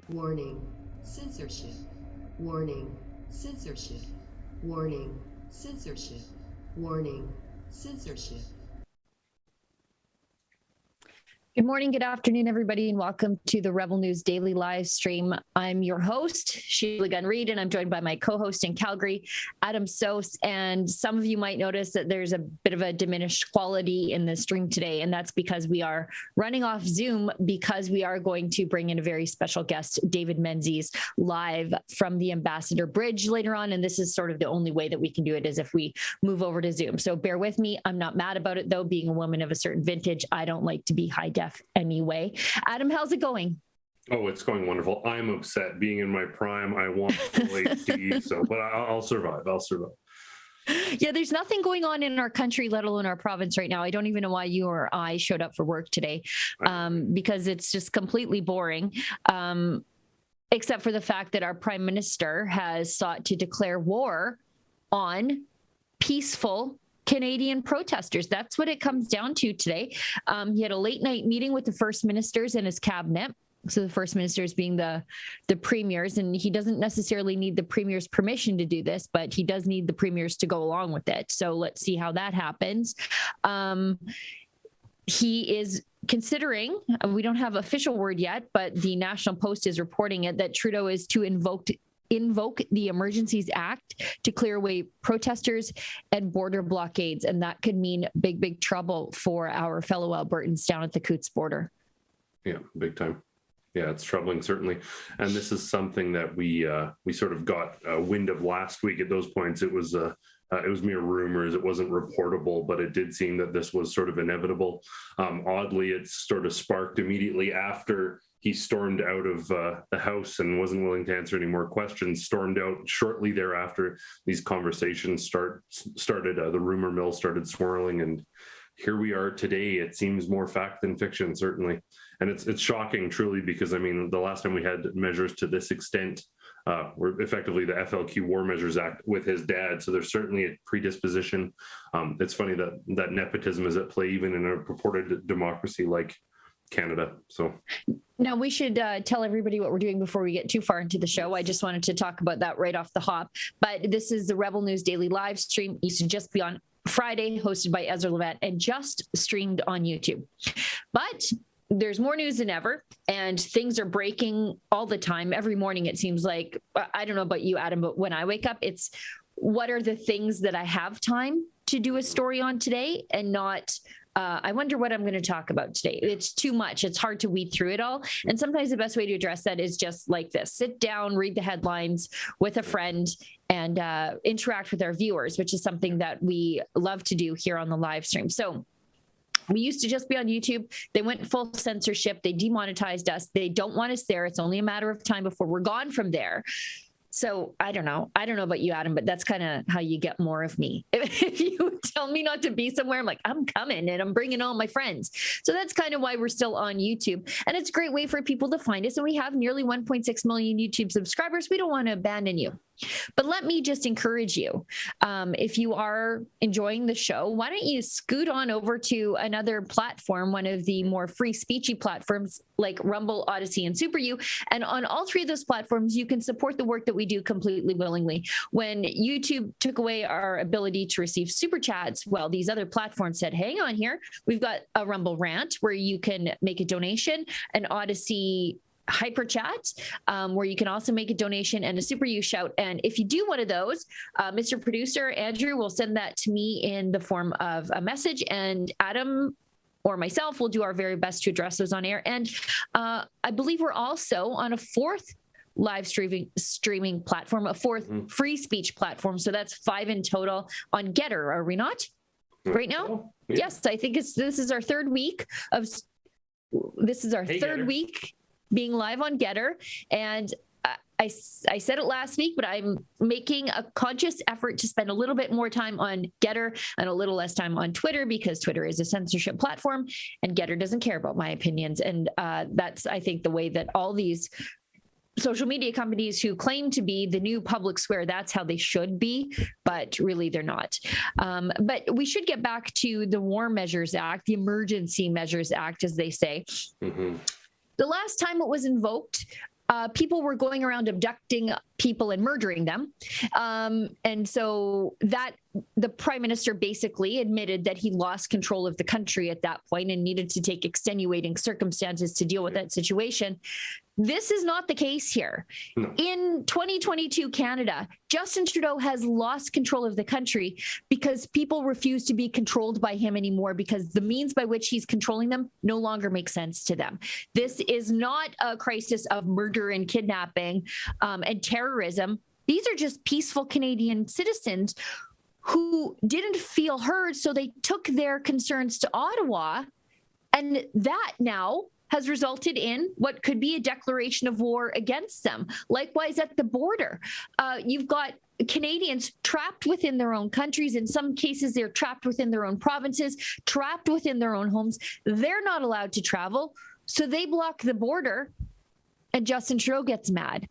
Warning, censorship. Warning, censorship. Warning, censorship. Warning, censorship. Good morning, good afternoon, everybody, and welcome to the Rebel News Daily live stream. I'm your host, Sheila Gunn-Reid, and I'm joined by my co-host in Calgary, Adam Sos. And some of you might notice that there's a bit of a diminished quality in the stream today, and that's because we are running off Zoom because we are going to bring in a very special guest, David Menzies, live from the Ambassador Bridge later on. And this is sort of the only way that we can do it is if we move over to Zoom. So bear with me. I'm not mad about it, though. Being a woman of a certain vintage, I don't like to be high def anyway. Adam, how's it going? Oh, it's going wonderful. I'm upset. Being in my prime, I want full HD, but I'll survive. Yeah, there's nothing going on in our country, let alone our province right now. I don't even know why you or I showed up for work today, because it's just completely boring, except for the fact that our prime minister has sought to declare war on peaceful Canadian protesters. That's what it comes down to today. He had a late night meeting with the first ministers and his cabinet. So the first ministers being the premiers, and he doesn't necessarily need the premier's permission to do this, but he does need the premiers to go along with it. So let's see how that happens. He is considering, we don't have official word yet, but the National Post is reporting it, that Trudeau is to invoke the Emergencies Act to clear away protesters and border blockades. And that could mean big trouble for our fellow Albertans down at the Coutts border. Yeah, big time. Yeah, it's troubling, certainly. And this is something that we sort of got wind of last week. At those points, it was mere rumors. It wasn't reportable, but it did seem that this was sort of inevitable. Oddly, it sort of sparked immediately after he stormed out of the House and wasn't willing to answer any more questions, stormed out shortly thereafter. These conversations started, the rumor mill started swirling, and here we are today. It seems more fact than fiction, certainly. And it's shocking, truly, because, I mean, the last time we had measures to this extent were effectively the FLQ War Measures Act with his dad. So there's certainly a predisposition. It's funny that nepotism is at play even in a purported democracy like Canada. So now we should tell everybody what we're doing before we get too far into the show. I just wanted to talk about that right off the hop. But this is the Rebel News Daily live stream. You should just be on Friday, hosted by Ezra Levant, and just streamed on YouTube. But there's more news than ever, and things are breaking all the time. Every morning, it seems like, I don't know about you, Adam, but when I wake up, it's what are the things that I have time to do a story on today, and not I wonder what I'm going to talk about today. It's too much. It's hard to weed through it all. And sometimes the best way to address that is just like this: sit down, read the headlines with a friend, and interact with our viewers, which is something that we love to do here on the live stream. So we used to just be on YouTube. They went full censorship. They demonetized us. They don't want us there. It's only a matter of time before we're gone from there. So I don't know about you, Adam, but that's kind of how you get more of me. If you tell me not to be somewhere, I'm like, I'm coming and I'm bringing all my friends. So that's kind of why we're still on YouTube. And it's a great way for people to find us. And we have nearly 1.6 million YouTube subscribers. We don't want to abandon you. But let me just encourage you, if you are enjoying the show, why don't you scoot on over to another platform, one of the more free speechy platforms like Rumble, Odyssey, and Super U. And on all three of those platforms, you can support the work that we do completely willingly. When YouTube took away our ability to receive super chats, well, these other platforms said, hang on here, we've got a Rumble rant where you can make a donation, an Odyssey hyper chat where you can also make a donation, and a Super U shout. And if you do one of those, Mr. Producer Andrew will send that to me in the form of a message, and Adam or myself will do our very best to address those on air. And I believe we're also on a fourth live streaming platform, a fourth free speech platform. So that's 5 in total on Getter, are we not? Right now? Yeah. Yes, I think this is our third week week being live on Getter. And I said it last week, but I'm making a conscious effort to spend a little bit more time on Getter and a little less time on Twitter, because Twitter is a censorship platform and Getter doesn't care about my opinions. And that's, I think, the way that all these social media companies who claim to be the new public square, that's how they should be, but really they're not. But we should get back to the War Measures Act, the Emergency Measures Act, as they say. Mm-hmm. The last time it was invoked, people were going around abducting people and murdering them. And so that the prime minister basically admitted that he lost control of the country at that point and needed to take extenuating circumstances to deal with that situation. This is not the case here. No. In 2022 Canada, Justin Trudeau has lost control of the country because people refuse to be controlled by him anymore because the means by which he's controlling them no longer make sense to them. This is not a crisis of murder and kidnapping and terrorism. These are just peaceful Canadian citizens who didn't feel heard, so they took their concerns to Ottawa, and that now has resulted in what could be a declaration of war against them. Likewise, at the border, you've got Canadians trapped within their own countries. In some cases, they're trapped within their own provinces, trapped within their own homes. They're not allowed to travel, so they block the border, and Justin Trudeau gets mad.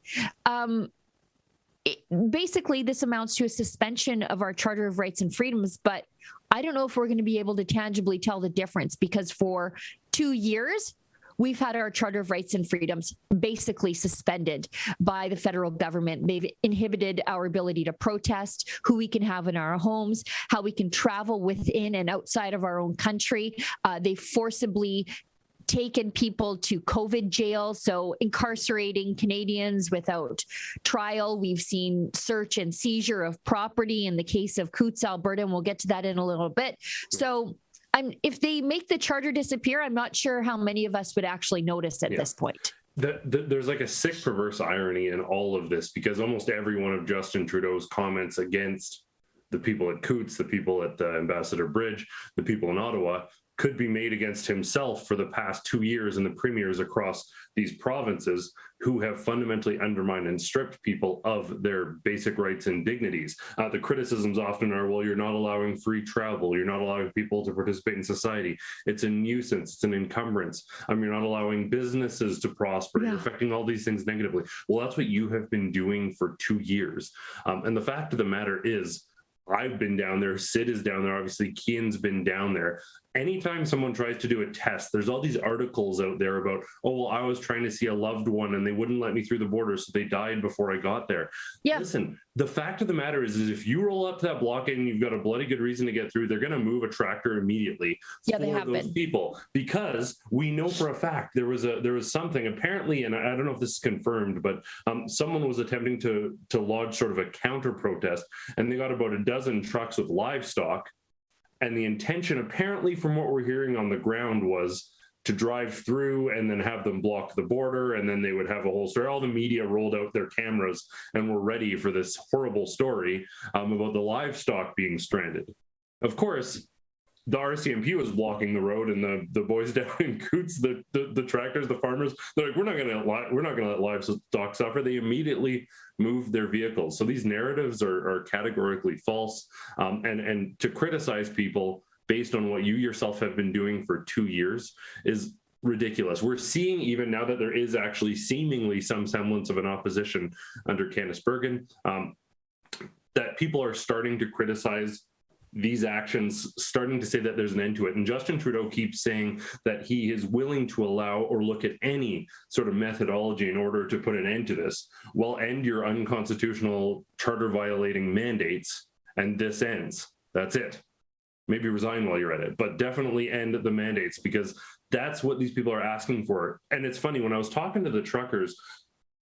Basically, this amounts to a suspension of our Charter of Rights and Freedoms, but I don't know if we're going to be able to tangibly tell the difference because for 2 years, we've had our Charter of Rights and Freedoms basically suspended by the federal government. They've inhibited our ability to protest, who we can have in our homes, how we can travel within and outside of our own country. They forcibly taken people to COVID jail, so incarcerating Canadians without trial. We've seen search and seizure of property in the case of Coutts, Alberta, and we'll get to that in a little bit. So if they make the charter disappear, I'm not sure how many of us would actually notice at this point. There's like a sick, perverse irony in all of this because almost every one of Justin Trudeau's comments against the people at Coutts, the people at the Ambassador Bridge, the people in Ottawa, could be made against himself for the past 2 years and the premiers across these provinces who have fundamentally undermined and stripped people of their basic rights and dignities. The criticisms often are, well, you're not allowing free travel. You're not allowing people to participate in society. It's a nuisance. It's an encumbrance. You're not allowing businesses to prosper. You're affecting all these things negatively. Well, that's what you have been doing for 2 years. And the fact of the matter is, I've been down there, Sid is down there, obviously Kian's been down there. Anytime someone tries to do a test, there's all these articles out there about, oh, well, I was trying to see a loved one and they wouldn't let me through the border, so they died before I got there. Yeah. Listen, the fact of the matter is if you roll up to that blockade and you've got a bloody good reason to get through, they're going to move a tractor immediately for those people. Because we know for a fact there was something apparently, and I don't know if this is confirmed, but someone was attempting to lodge sort of a counter protest, and they got about a dozen trucks with livestock. And the intention, apparently, from what we're hearing on the ground, was to drive through and then have them block the border, and then they would have a whole story. All the media rolled out their cameras and were ready for this horrible story about the livestock being stranded. Of course, the RCMP was blocking the road, and the boys down in Coutts, the tractors, the farmers, they're like, we're not going to let livestock suffer. They immediately moved their vehicles. So these narratives are categorically false, and to criticize people based on what you yourself have been doing for 2 years is ridiculous. We're seeing, even now that there is actually seemingly some semblance of an opposition under Candice Bergen, that people are starting to criticize these actions, starting to say that there's an end to it. And Justin Trudeau keeps saying that he is willing to allow or look at any sort of methodology in order to put an end to this. Well, end your unconstitutional charter violating mandates, and this ends. That's it. Maybe resign while you're at it, but definitely end the mandates, because that's what these people are asking for. And it's funny, when I was talking to the truckers,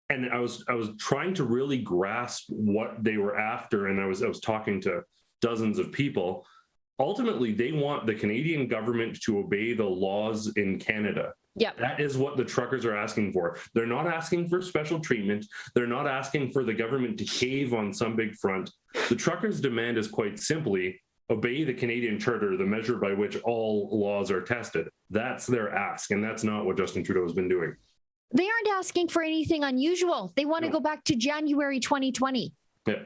and I was trying to really grasp what they were after, and I was talking to dozens of people. Ultimately, they want the Canadian government to obey the laws in Canada. Yeah, that is what the truckers are asking for. They're not asking for special treatment. They're not asking for the government to cave on some big front. The truckers' demand is quite simply obey the Canadian Charter, the measure by which all laws are tested. That's their ask, and that's not what Justin Trudeau has been doing. They aren't asking for anything unusual. They want to go back to January 2020. Yeah.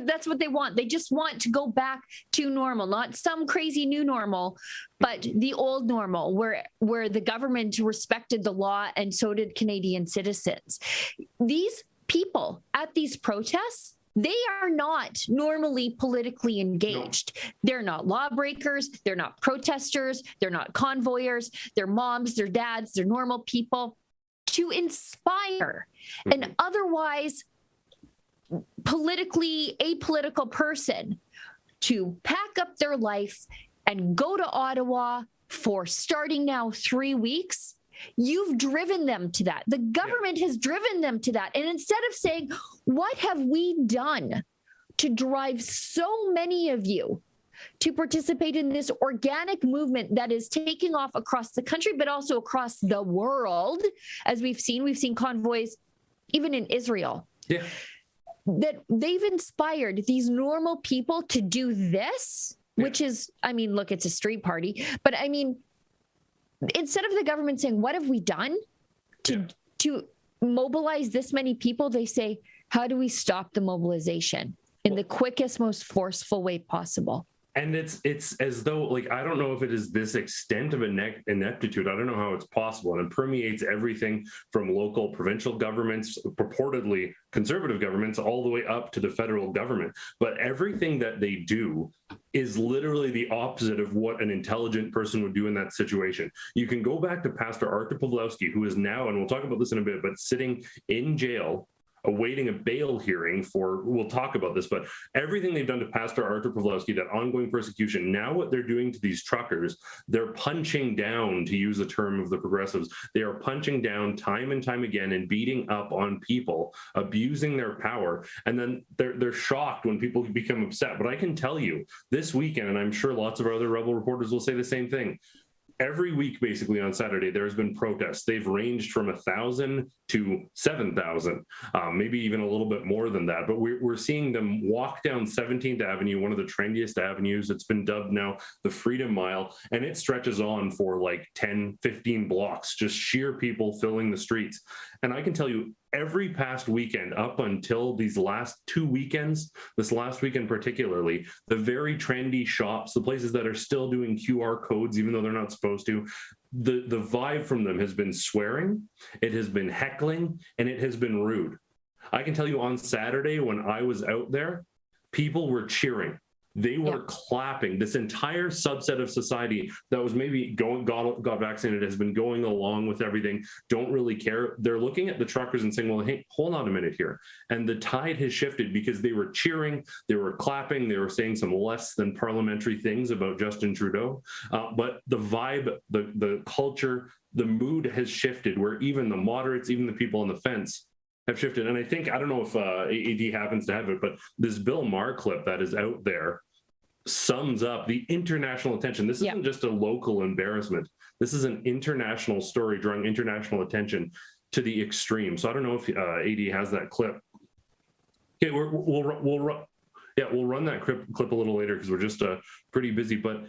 That's what they want. They just want to go back to normal, not some crazy new normal, but the old normal where the government respected the law, and so did Canadian citizens. These people at these protests, they are not normally politically engaged. No. They're not lawbreakers. They're not protesters. They're not convoyers. They're moms, they're dads, they're normal people. to inspire an otherwise politically apolitical person to pack up their life and go to Ottawa for starting now 3 weeks. You've driven them to that. The government has driven them to that. And instead of saying, what have we done to drive so many of you to participate in this organic movement that is taking off across the country, but also across the world, as we've seen convoys even in Israel. Yeah. That they've inspired these normal people to do this, which is, I mean, look, it's a street party, but I mean, instead of the government saying, what have we done to mobilize this many people, they say, how do we stop the mobilization in the quickest, most forceful way possible? And it's as though, like, I don't know if it is this extent of ineptitude. I don't know how it's possible. And it permeates everything from local, provincial governments, purportedly conservative governments, all the way up to the federal government. But everything that they do is literally the opposite of what an intelligent person would do in that situation. You can go back to Pastor Artur Pawlowski, who is now, and we'll talk about this in a bit, but sitting in jail awaiting a bail hearing for, we'll talk about this, but everything they've done to Pastor Artur Pawlowski, that ongoing persecution, now what they're doing to these truckers, they're punching down, to use a term of the progressives, they are punching down time and time again and beating up on people, abusing their power, and then they're shocked when people become upset. But I can tell you, this weekend, and I'm sure lots of our other Rebel reporters will say the same thing, every week, basically on Saturday, there's been protests. They've ranged from 1,000 to 7,000, maybe even a little bit more than that. But we're seeing them walk down 17th Avenue, one of the trendiest avenues. It's been dubbed now the Freedom Mile, and it stretches on for like 10, 15 blocks, just sheer people filling the streets. And I can tell you, every past weekend up until these last 2 weekends, this last weekend particularly, the very trendy shops, the places that are still doing QR codes, even though they're not supposed to, the vibe from them has been swearing, it has been heckling, and it has been rude. I can tell you on Saturday when I was out there, people were cheering. They were clapping. This entire subset of society that was maybe got vaccinated, has been going along with everything, don't really care. They're looking at the truckers and saying, well, hey, hold on a minute here. And the tide has shifted because they were cheering, they were clapping, they were saying some less than parliamentary things about Justin Trudeau. But the vibe, the culture, the mood has shifted where even the moderates, even the people on the fence have shifted. And I think, I don't know if AD happens to have it, but this Bill Maher clip that is out there sums up the international attention. This isn't just a local embarrassment. This is an international story drawing international attention to the extreme. So I don't know if AD has that clip. Okay, we'll run that clip a little later because we're just pretty busy. But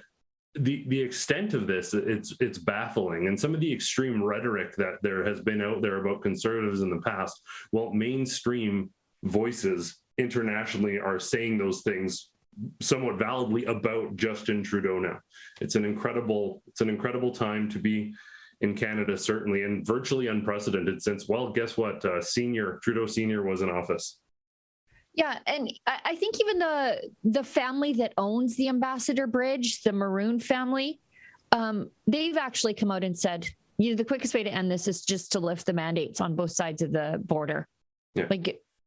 the extent of this, it's baffling. And some of the extreme rhetoric that there has been out there about conservatives in the past, well, mainstream voices internationally are saying those things somewhat validly about Justin Trudeau now. It's an incredible time to be in Canada, certainly, and virtually unprecedented since, well, guess what? Trudeau Senior was in office. Yeah, and I think even the family that owns the Ambassador Bridge, the Maroon family, they've actually come out and said, the quickest way to end this is just to lift the mandates on both sides of the border. Yeah.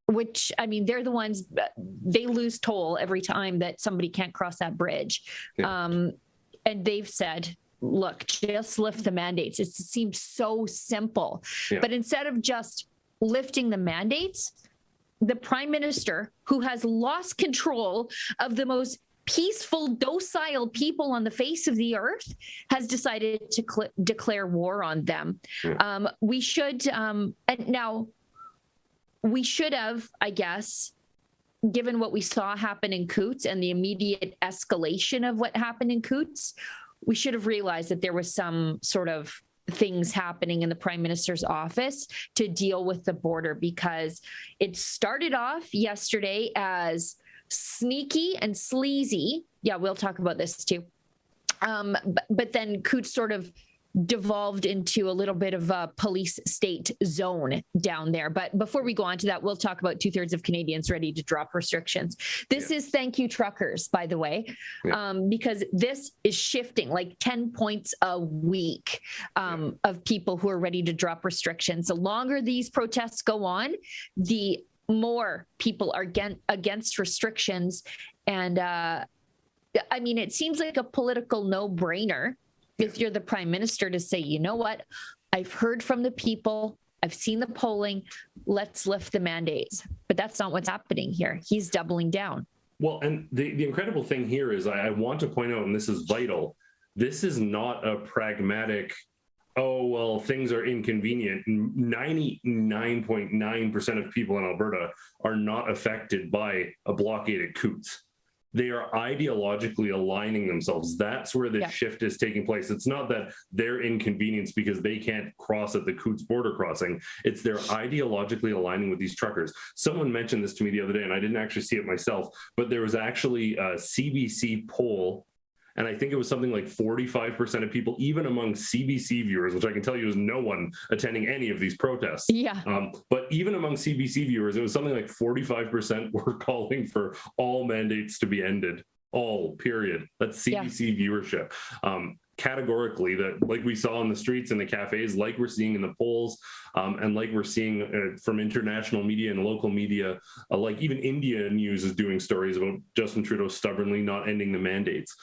Which, I mean, they're the ones, they lose toll every time that somebody can't cross that bridge. Yeah. And they've said, look, just lift the mandates. It seems so simple. Yeah. But instead of just lifting the mandates, the Prime Minister, who has lost control of the most peaceful, docile people on the face of the earth, has decided to declare war on them. Yeah. We should, and now we should have, I guess, given what we saw happen in Coutts and the immediate escalation of what happened in Coutts, we should have realized that there was some sort of things happening in the Prime Minister's office to deal with the border, because it started off yesterday as sneaky and sleazy. Yeah, we'll talk about this too. But then Coutts sort of devolved into a little bit of a police state zone down there. But before we go on to that, we'll talk about 2/3 of Canadians ready to drop restrictions. This is thank you truckers, by the way, because this is shifting like 10 points a week of people who are ready to drop restrictions. The longer these protests go on, the more people are against restrictions. And I mean, it seems like a political no-brainer if you're the prime minister to say, you know what, I've heard from the people, I've seen the polling, let's lift the mandates. But that's not what's happening here. He's doubling down. Well, and the incredible thing here is I want to point out, and this is vital, this is not a pragmatic, oh, well, things are inconvenient. 99.9% of people in Alberta are not affected by a blockade at Coutts. They are ideologically aligning themselves. That's where the shift is taking place. It's not that they're inconvenienced because they can't cross at the Coutts border crossing. It's they're ideologically aligning with these truckers. Someone mentioned this to me the other day, and I didn't actually see it myself, but there was actually a CBC poll, and I think it was something like 45% of people, even among CBC viewers, which I can tell you is no one attending any of these protests. But even among CBC viewers, it was something like 45% were calling for all mandates to be ended. All, period. That's CBC viewership. Categorically, that like we saw in the streets and the cafes, like we're seeing in the polls, and like we're seeing from international media and local media, like even India News is doing stories about Justin Trudeau stubbornly not ending the mandates.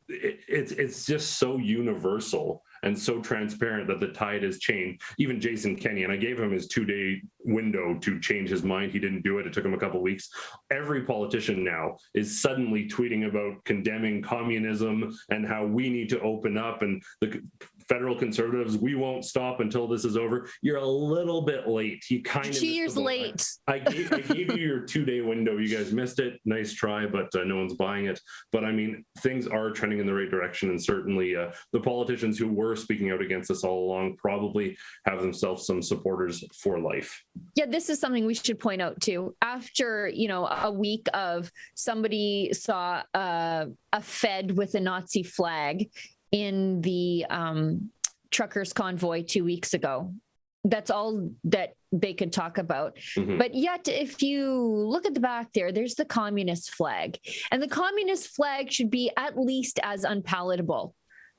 It's just so universal and so transparent that the tide has changed. Even Jason Kenney, and I gave him his 2-day window to change his mind. He didn't do it. It took him a couple of weeks. Every politician now is suddenly tweeting about condemning communism and how we need to open up, and the federal conservatives, we won't stop until this is over. You're a little bit late. You kind of 2 years late. I gave you your 2-day window. You guys missed it. Nice try, but no one's buying it. But I mean, things are trending in the right direction, and certainly the politicians who were speaking out against us all along probably have themselves some supporters for life. Yeah, this is something we should point out too. After, a week of somebody saw a Fed with a Nazi flag in the truckers convoy 2 weeks ago. That's all that they could talk about. But yet, if you look at the back there, there's the communist flag. And the communist flag should be at least as unpalatable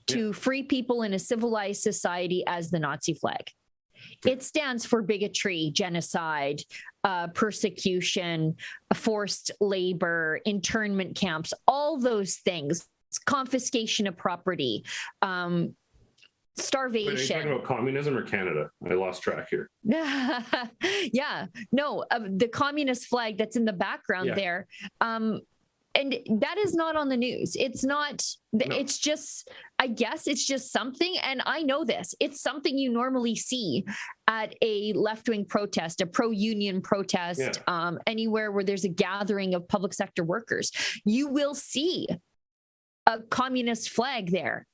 to free people in a civilized society as the Nazi flag. It stands for bigotry, genocide, persecution, forced labor, internment camps, all those things, confiscation of property, starvation. Wait, are you talking about communism or Canada? I lost track here. The communist flag that's in the background there. And that is not on the news. It's not, it's just, I guess it's just something. And I know this, it's something you normally see at a left-wing protest, a pro-union protest, anywhere where there's a gathering of public sector workers. You will see a communist flag there.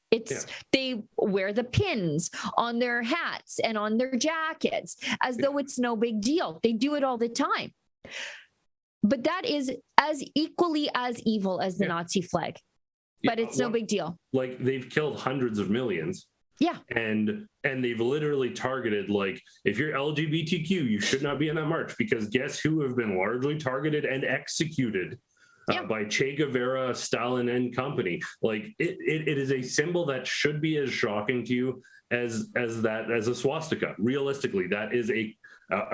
They wear the pins on their hats and on their jackets as though it's no big deal. They do it all the time. But that is as equally as evil as the Nazi flag. But it's no big deal. Like, they've killed hundreds of millions. And they've literally targeted, like, if you're LGBTQ, you should not be in that march, because guess who have been largely targeted and executed by Che Guevara, Stalin, and company. Like, it is a symbol that should be as shocking to you as a swastika. Realistically, that is a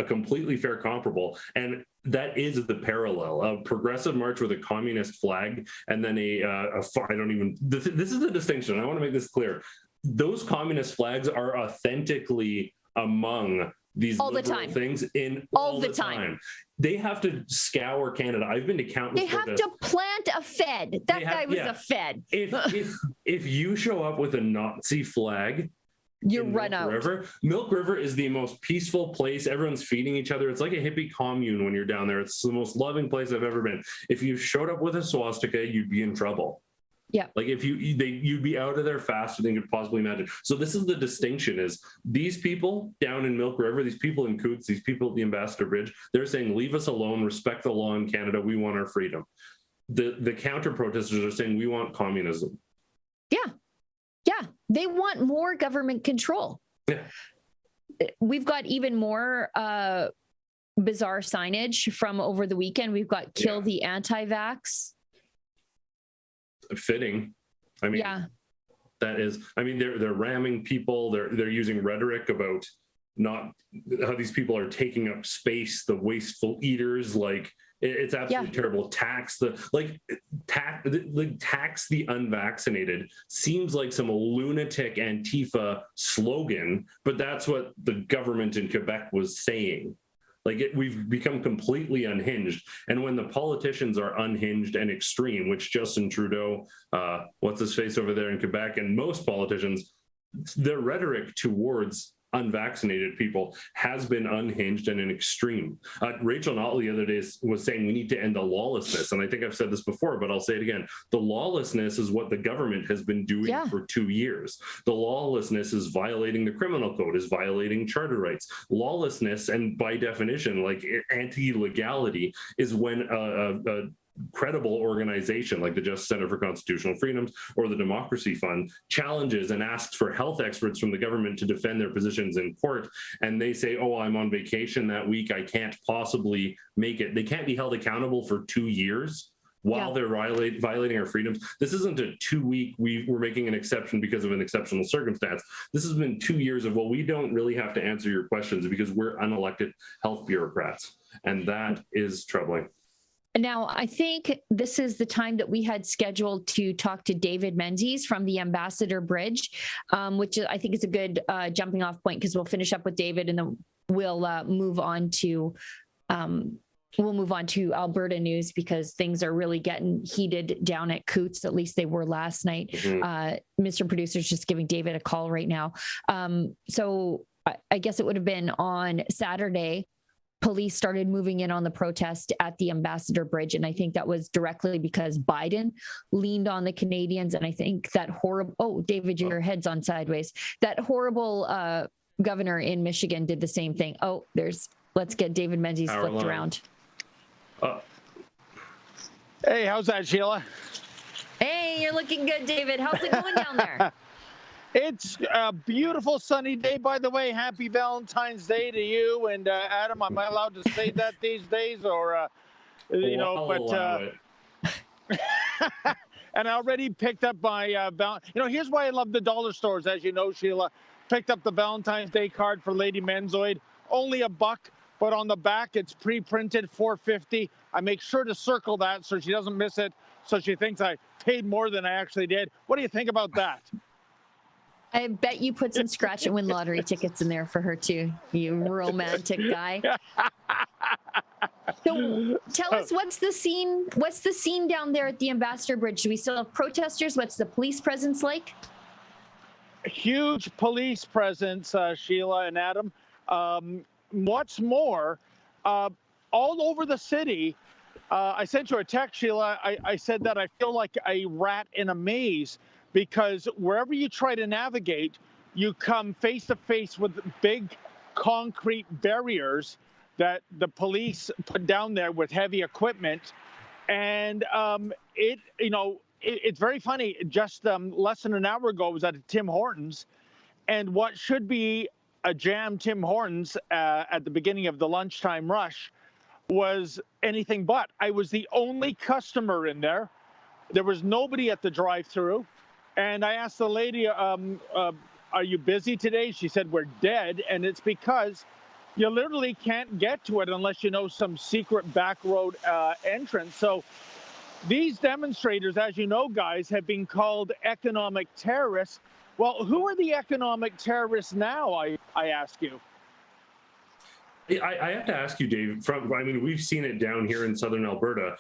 completely fair comparable. And that is the parallel of progressive march with a communist flag, and then this is the distinction. I want to make this clear. Those communist flags are authentically among these all liberal the time. Things in all the time. They have to scour Canada. I've been to countless. They have to plant a Fed. That guy was a Fed. If you show up with a Nazi flag, you run out. Milk River is the most peaceful place. Everyone's feeding each other. It's like a hippie commune when you're down there. It's the most loving place I've ever been. If you showed up with a swastika, you'd be in trouble. Like, if you'd be out of there faster than you could possibly imagine. So this is the distinction: is these people down in Milk River, these people in Coutts, these people at the Ambassador Bridge, they're saying, leave us alone, respect the law in Canada, we want our freedom. The counter protesters are saying, we want communism. They want more government control. Yeah. We've got even more bizarre signage from over the weekend. We've got kill the anti-vax. Fitting. I mean, that is, I mean, they're ramming people. They're using rhetoric about not how these people are taking up space, the wasteful eaters. Like, it's absolutely terrible. Tax the unvaccinated seems like some lunatic Antifa slogan, but that's what the government in Quebec was saying. Like, we've become completely unhinged. And when the politicians are unhinged and extreme, which Justin Trudeau, what's his face over there in Quebec, and most politicians, their rhetoric towards unvaccinated people has been unhinged and an extreme. Rachel Notley the other day was saying we need to end the lawlessness. And I think I've said this before, but I'll say it again. The lawlessness is what the government has been doing for 2 years. The lawlessness is violating the criminal code, is violating charter rights. Lawlessness, and by definition, like anti-legality, is when a credible organization like the Justice Center for Constitutional Freedoms or the Democracy Fund challenges and asks for health experts from the government to defend their positions in court, and they say, oh, I'm on vacation that week, I can't possibly make it. They can't be held accountable for 2 years while they're violating our freedoms. This isn't a 2-week, we're making an exception because of an exceptional circumstance. This has been 2 years of, well, we don't really have to answer your questions because we're unelected health bureaucrats. And that is troubling. Now, I think this is the time that we had scheduled to talk to David Menzies from the Ambassador Bridge, which I think is a good jumping off point, because we'll finish up with David and then we'll move on to Alberta news, because things are really getting heated down at Coots. At least they were last night. Mr. Producer's just giving David a call right now. So I guess it would have been on Saturday. Police started moving in on the protest at the Ambassador Bridge. And I think that was directly because Biden leaned on the Canadians. And I think that horrible, David, your head's on sideways. That horrible governor in Michigan did the same thing. Let's get David Menzies flipped around. Hey, how's that, Sheila? Hey, you're looking good, David. How's it going down there? It's a beautiful sunny day, by the way. Happy Valentine's Day to you. And Adam, am I allowed to say that these days? Or, and I already picked up my, here's why I love the dollar stores, as you know, Sheila. Picked up the Valentine's Day card for Lady Menzoid. Only $1, but on the back, it's pre-printed, $4.50. I make sure to circle that so she doesn't miss it, so she thinks I paid more than I actually did. What do you think about that? I bet you put some scratch and win lottery tickets in there for her too, you romantic guy. So tell us, what's the scene down there at the Ambassador Bridge? Do we still have protesters? What's the police presence like? Huge police presence, Sheila and Adam. What's more, all over the city, I sent you a text, Sheila. I said that I feel like a rat in a maze, because wherever you try to navigate, you come face to face with big concrete barriers that the police put down there with heavy equipment. And it's very funny. Just less than an hour ago, I was at a Tim Hortons, and what should be a jam Tim Hortons at the beginning of the lunchtime rush was anything but. I was the only customer in there. There was nobody at the drive-thru. And I asked the lady, are you busy today? She said, we're dead. And it's because you literally can't get to it unless you know some secret back road entrance. So these demonstrators, as you know, guys, have been called economic terrorists. Well, who are the economic terrorists now, I ask you? I have to ask you, Dave, we've seen it down here in southern Alberta.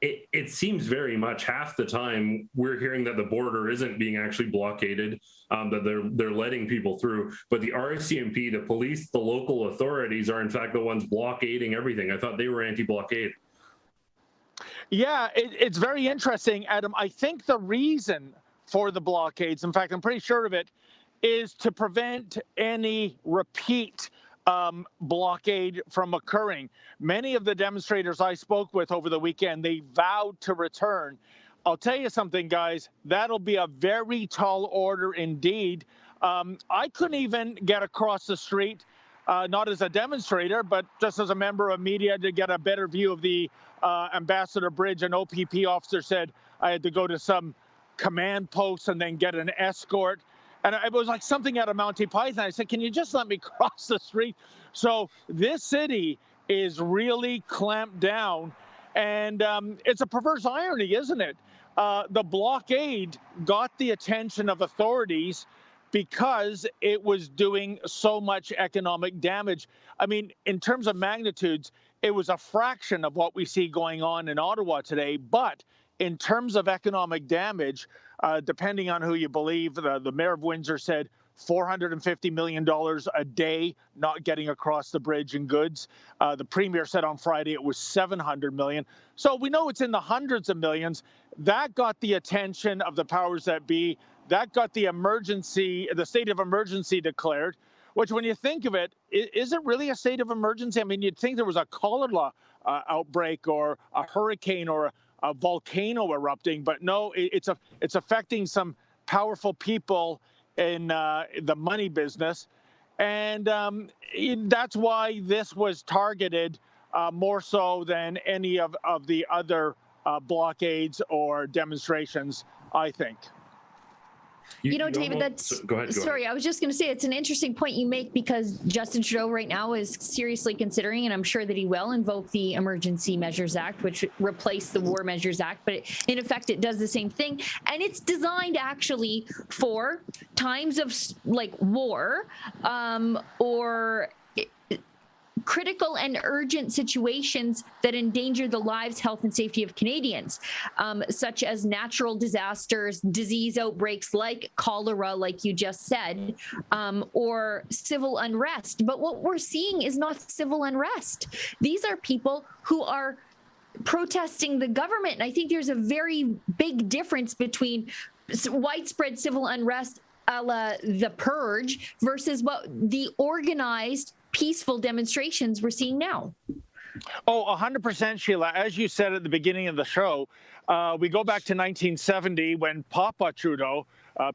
It seems very much half the time we're hearing that the border isn't being actually blockaded, that they're letting people through. But the RCMP, the police, the local authorities are in fact the ones blockading everything. I thought they were anti-blockade. Yeah, it's very interesting, Adam. I think the reason for the blockades, in fact, I'm pretty sure of it, is to prevent any repeat blockade from occurring. Many of the demonstrators I spoke with over the weekend, they vowed to return. I'll tell you something, guys. That'll be a very tall order indeed. I couldn't even get across the street, not as a demonstrator, but just as a member of media to get a better view of the Ambassador Bridge. An OPP officer said I had to go to some command post and then get an escort. And it was like something out of Monty Python. I said, can you just let me cross the street? So this city is really clamped down. And it's a perverse irony, isn't it? The blockade got the attention of authorities because it was doing so much economic damage. I mean, in terms of magnitudes, it was a fraction of what we see going on in Ottawa today. But in terms of economic damage, depending on who you believe, the mayor of Windsor said $450 million a day not getting across the bridge in goods. The premier said on Friday it was $700 million. So we know it's in the hundreds of millions. That got the attention of the powers that be. That got the state of emergency declared, which when you think of it, is it really a state of emergency? I mean, you'd think there was a cholera outbreak or a hurricane or a volcano erupting, but no, it's affecting some powerful people in the money business. And that's why this was targeted more so than any of the other blockades or demonstrations, I think. David, Go ahead. Sorry, I was just going to say it's an interesting point you make because Justin Trudeau right now is seriously considering, and I'm sure that he will invoke the Emergency Measures Act, which replaced the War Measures Act, but in effect it does the same thing, and it's designed actually for times of like war or critical and urgent situations that endanger the lives, health, and safety of Canadians, such as natural disasters, disease outbreaks like cholera, like you just said, or civil unrest. But what we're seeing is not civil unrest. These are people who are protesting the government. And I think there's a very big difference between widespread civil unrest a la the Purge versus what the organized peaceful demonstrations we're seeing now. Oh, 100%, Sheila. As you said at the beginning of the show, we go back to 1970 when Papa Trudeau,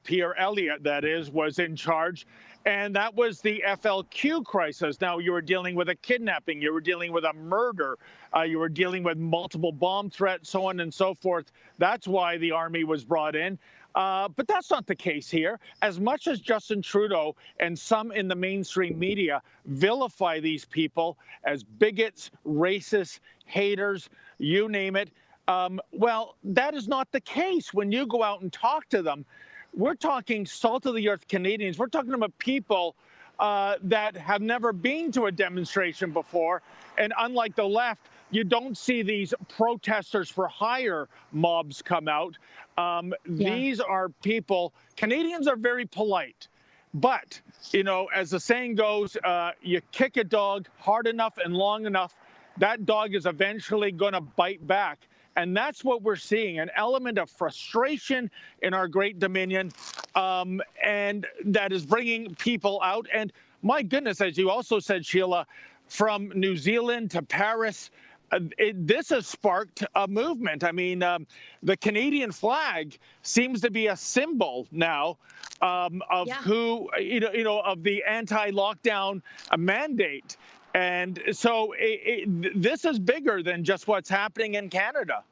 Pierre Elliott, that is, was in charge. And that was the FLQ crisis. Now, you were dealing with a kidnapping. You were dealing with a murder. You were dealing with multiple bomb threats, so on and so forth. That's why the army was brought in. But that's not the case here. As much as Justin Trudeau and some in the mainstream media vilify these people as bigots, racists, haters, you name it, well, that is not the case. When you go out and talk to them, we're talking salt-of-the-earth Canadians. We're talking about people that have never been to a demonstration before. And unlike the left, you don't see these protesters for hire mobs come out. These are people, Canadians are very polite. But, you know, as the saying goes, you kick a dog hard enough and long enough, that dog is eventually going to bite back. And that's what we're seeing, an element of frustration in our great Dominion, and that is bringing people out. And my goodness, as you also said, Sheila, from New Zealand to Paris, this has sparked a movement. I mean, the Canadian flag seems to be a symbol now of who, of the anti-lockdown mandate. And so this is bigger than just what's happening in Canada.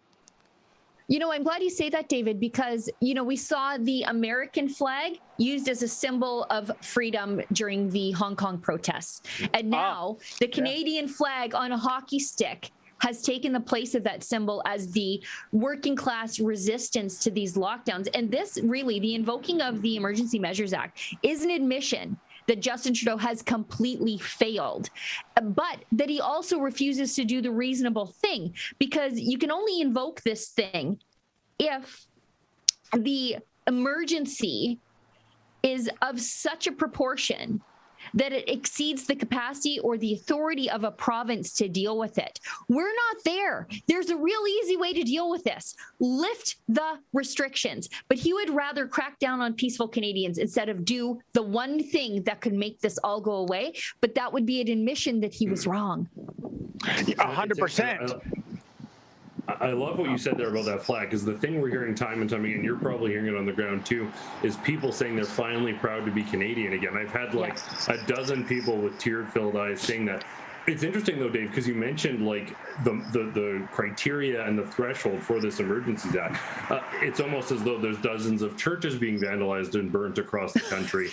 You know, I'm glad you say that, David, because, you know, we saw the American flag used as a symbol of freedom during the Hong Kong protests. And now the Canadian flag on a hockey stick has taken the place of that symbol as the working class resistance to these lockdowns. And this really, the invoking of the Emergency Measures Act is an admission that Justin Trudeau has completely failed, but that he also refuses to do the reasonable thing, because you can only invoke this thing if the emergency is of such a proportion that it exceeds the capacity or the authority of a province to deal with it. We're not there. There's a real easy way to deal with this. Lift the restrictions. But he would rather crack down on peaceful Canadians instead of do the one thing that could make this all go away. But that would be an admission that he was wrong. 100%. I love what you said there about that flag, because the thing we're hearing time and time again, you're probably hearing it on the ground too, is people saying they're finally proud to be Canadian again. I've had like a dozen people with tear-filled eyes saying that. It's interesting though, Dave, because you mentioned like the criteria and the threshold for this Emergencies Act. It's almost as though there's dozens of churches being vandalized and burnt across the country.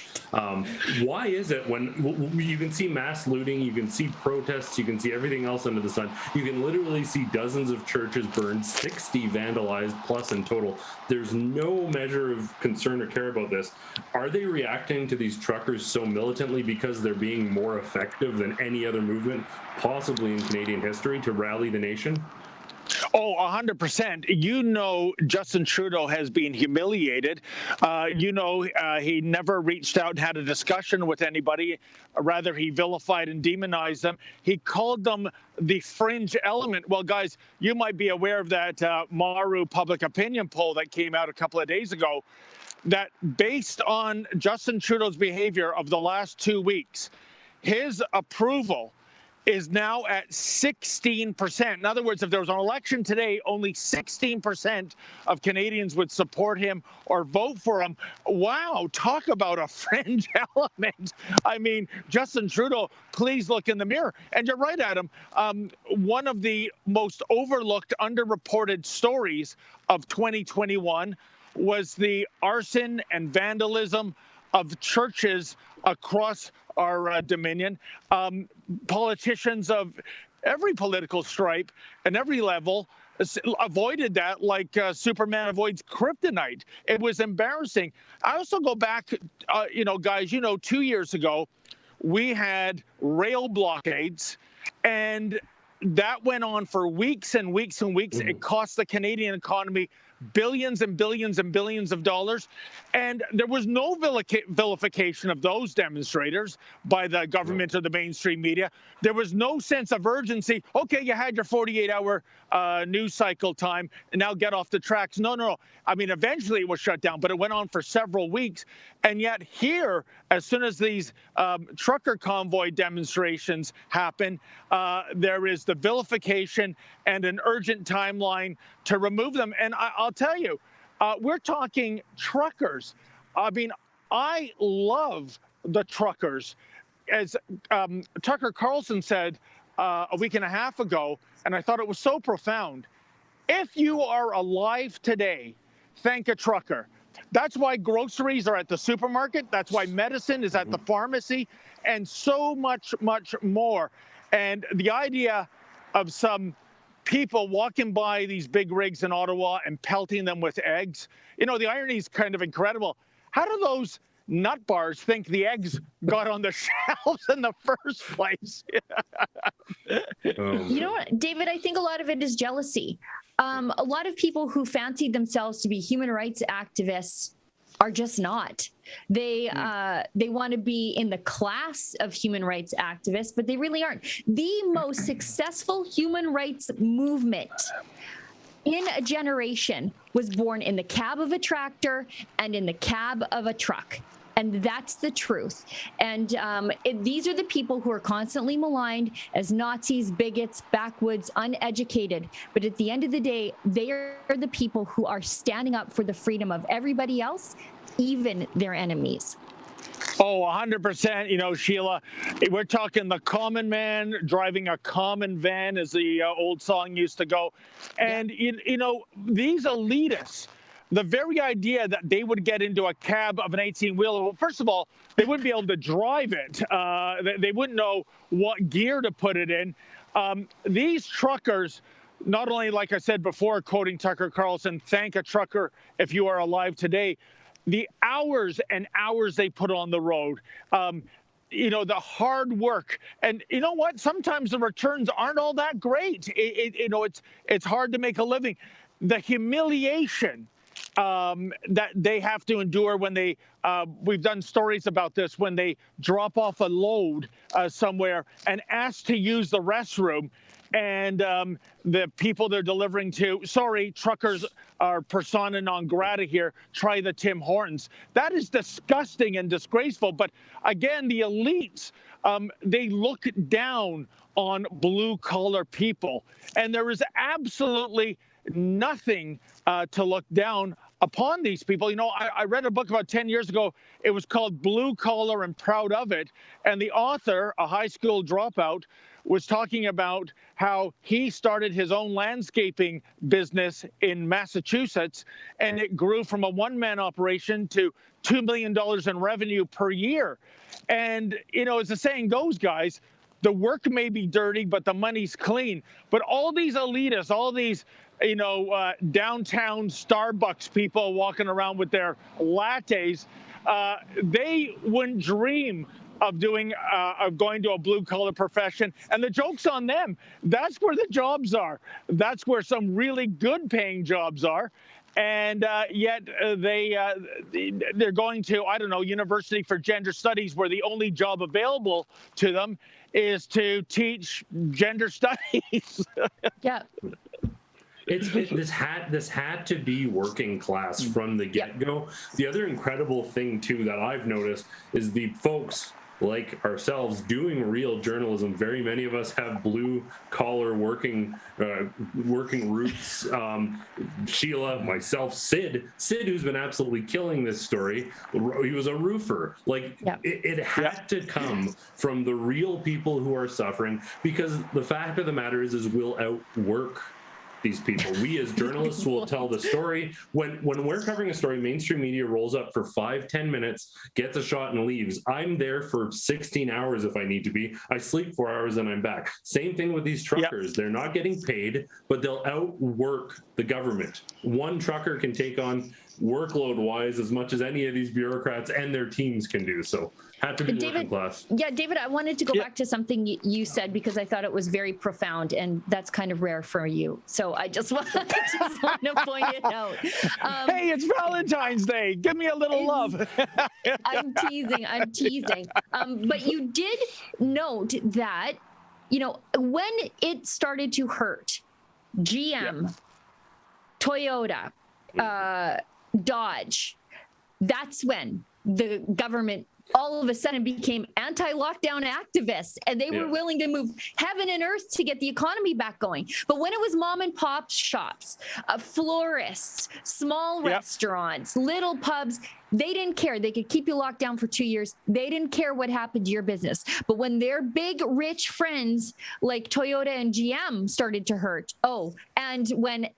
Why is it when you can see mass looting, you can see protests, you can see everything else under the sun, you can literally see dozens of churches burned, 60 vandalized plus in total. There's no measure of concern or care about this. Are they reacting to these truckers so militantly because they're being more effective than any other movement possibly in Canadian history to rally the nation? Oh, 100%. You know, Justin Trudeau has been humiliated. He never reached out and had a discussion with anybody. Rather, he vilified and demonized them. He called them the fringe element. Well, guys, you might be aware of that Maru public opinion poll that came out a couple of days ago, that based on Justin Trudeau's behavior of the last 2 weeks, his approval is now at 16%. In other words, if there was an election today, only 16% of Canadians would support him or vote for him. Wow, talk about a fringe element. I mean, Justin Trudeau, please look in the mirror. And you're right, Adam. One of the most overlooked, underreported stories of 2021 was the arson and vandalism of churches across our Dominion. Politicians of every political stripe and every level avoided that like Superman avoids kryptonite. It was embarrassing. I also go back, guys, 2 years ago, we had rail blockades, and that went on for weeks and weeks and weeks. It cost the Canadian economy billions and billions and billions of dollars. And there was no vilification of those demonstrators by the government or the mainstream media. There was no sense of urgency. Okay, you had your 48-hour news cycle time, and now get off the tracks. No. I mean, eventually it was shut down, but it went on for several weeks. And yet here, as soon as these trucker convoy demonstrations happen, there is the vilification and an urgent timeline to remove them. And I'll tell you, we're talking truckers. I mean, I love the truckers. As Tucker Carlson said a week and a half ago, and I thought it was so profound, if you are alive today, thank a trucker. That's why groceries are at the supermarket. That's why medicine is at the pharmacy, and so much, much more. And the idea of some people walking by these big rigs in Ottawa and pelting them with eggs, the irony is kind of incredible. How do those nut bars think the eggs got on the shelves in the first place? You know what, David, I think a lot of it is jealousy. A lot of people who fancy themselves to be human rights activists are just not. They want to be in the class of human rights activists, but they really aren't. The most successful human rights movement in a generation was born in the cab of a tractor and in the cab of a truck. And that's the truth. And these are the people who are constantly maligned as Nazis, bigots, backwoods, uneducated. But at the end of the day, they are the people who are standing up for the freedom of everybody else, even their enemies. Oh, 100%. Sheila, we're talking the common man driving a common van, as the old song used to go. And, these elitists, the very idea that they would get into a cab of an 18-wheeler, well, first of all, they wouldn't be able to drive it. They wouldn't know what gear to put it in. These truckers, not only, like I said before, quoting Tucker Carlson, thank a trucker if you are alive today, the hours and hours they put on the road, the hard work. And you know what? Sometimes the returns aren't all that great. It's hard to make a living. The humiliation that they have to endure when they, we've done stories about this, when they drop off a load somewhere and ask to use the restroom. and the people they're delivering to. Sorry, truckers are persona non grata here. Try the Tim Hortons. That is disgusting and disgraceful. But again, the elites, they look down on blue collar people, and there is absolutely nothing to look down upon these people. You know, I read a book about 10 years ago. It was called Blue Collar and Proud of It. And the author, a high school dropout, was talking about how he started his own landscaping business in Massachusetts, and it grew from a one-man operation to $2 million in revenue per year. And, you know, as the saying goes, guys, the work may be dirty, but the money's clean. But all these elitists, all these, you know, downtown Starbucks people walking around with their lattes, they wouldn't dream of going to a blue collar profession. And the joke's on them. That's where the jobs are. That's where some really good paying jobs are. And yet they're going to, I don't know, University for Gender Studies, where the only job available to them is to teach gender studies. Yeah. This had to be working class from the get-go. The other incredible thing too that I've noticed is the folks like ourselves doing real journalism. Very many of us have blue collar working roots. Sheila, myself, Sid, who's been absolutely killing this story. He was a roofer. Like it had to come from the real people who are suffering, because the fact of the matter is we'll outwork these people. We as journalists will tell the story. When we're covering a story, mainstream media rolls up for 5-10 minutes, gets a shot and leaves. I'm there for 16 hours if I need to be. I sleep 4 hours and I'm back. Same thing with these truckers. They're not getting paid, but they'll outwork the government. One trucker can take on workload-wise as much as any of these bureaucrats and their teams can do. So had to be working class. Yeah, David, I wanted to go back to something you said, because I thought it was very profound, and that's kind of rare for you. So I just want to point it out. Hey, it's Valentine's Day. Give me a little love. I'm teasing. But you did note that, you know, when it started to hurt, GM, Toyota, Dodge, that's when the government all of a sudden became anti-lockdown activists, and they were willing to move heaven and earth to get the economy back going. But when it was mom and pop shops, florists, small restaurants, little pubs, they didn't care. They could keep you locked down for 2 years. They didn't care what happened to your business. But when their big rich friends like Toyota and GM started to hurt, and when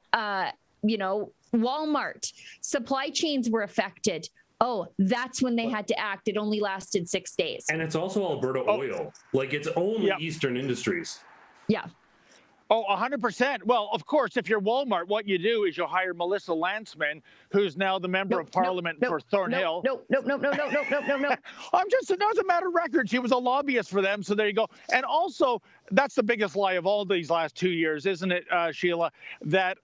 you know, Walmart, supply chains were affected, that's when they had to act. It only lasted 6 days. And it's also Alberta Oil. Like, it's only Eastern Industries. Yeah. 100%. Well, of course, if you're Walmart, what you do is you hire Melissa Lantsman, who's now the member of Parliament for Thornhill. No. I'm just, as a matter of record, she was a lobbyist for them. So there you go. And also, that's the biggest lie of all these last 2 years, isn't it, Sheila, that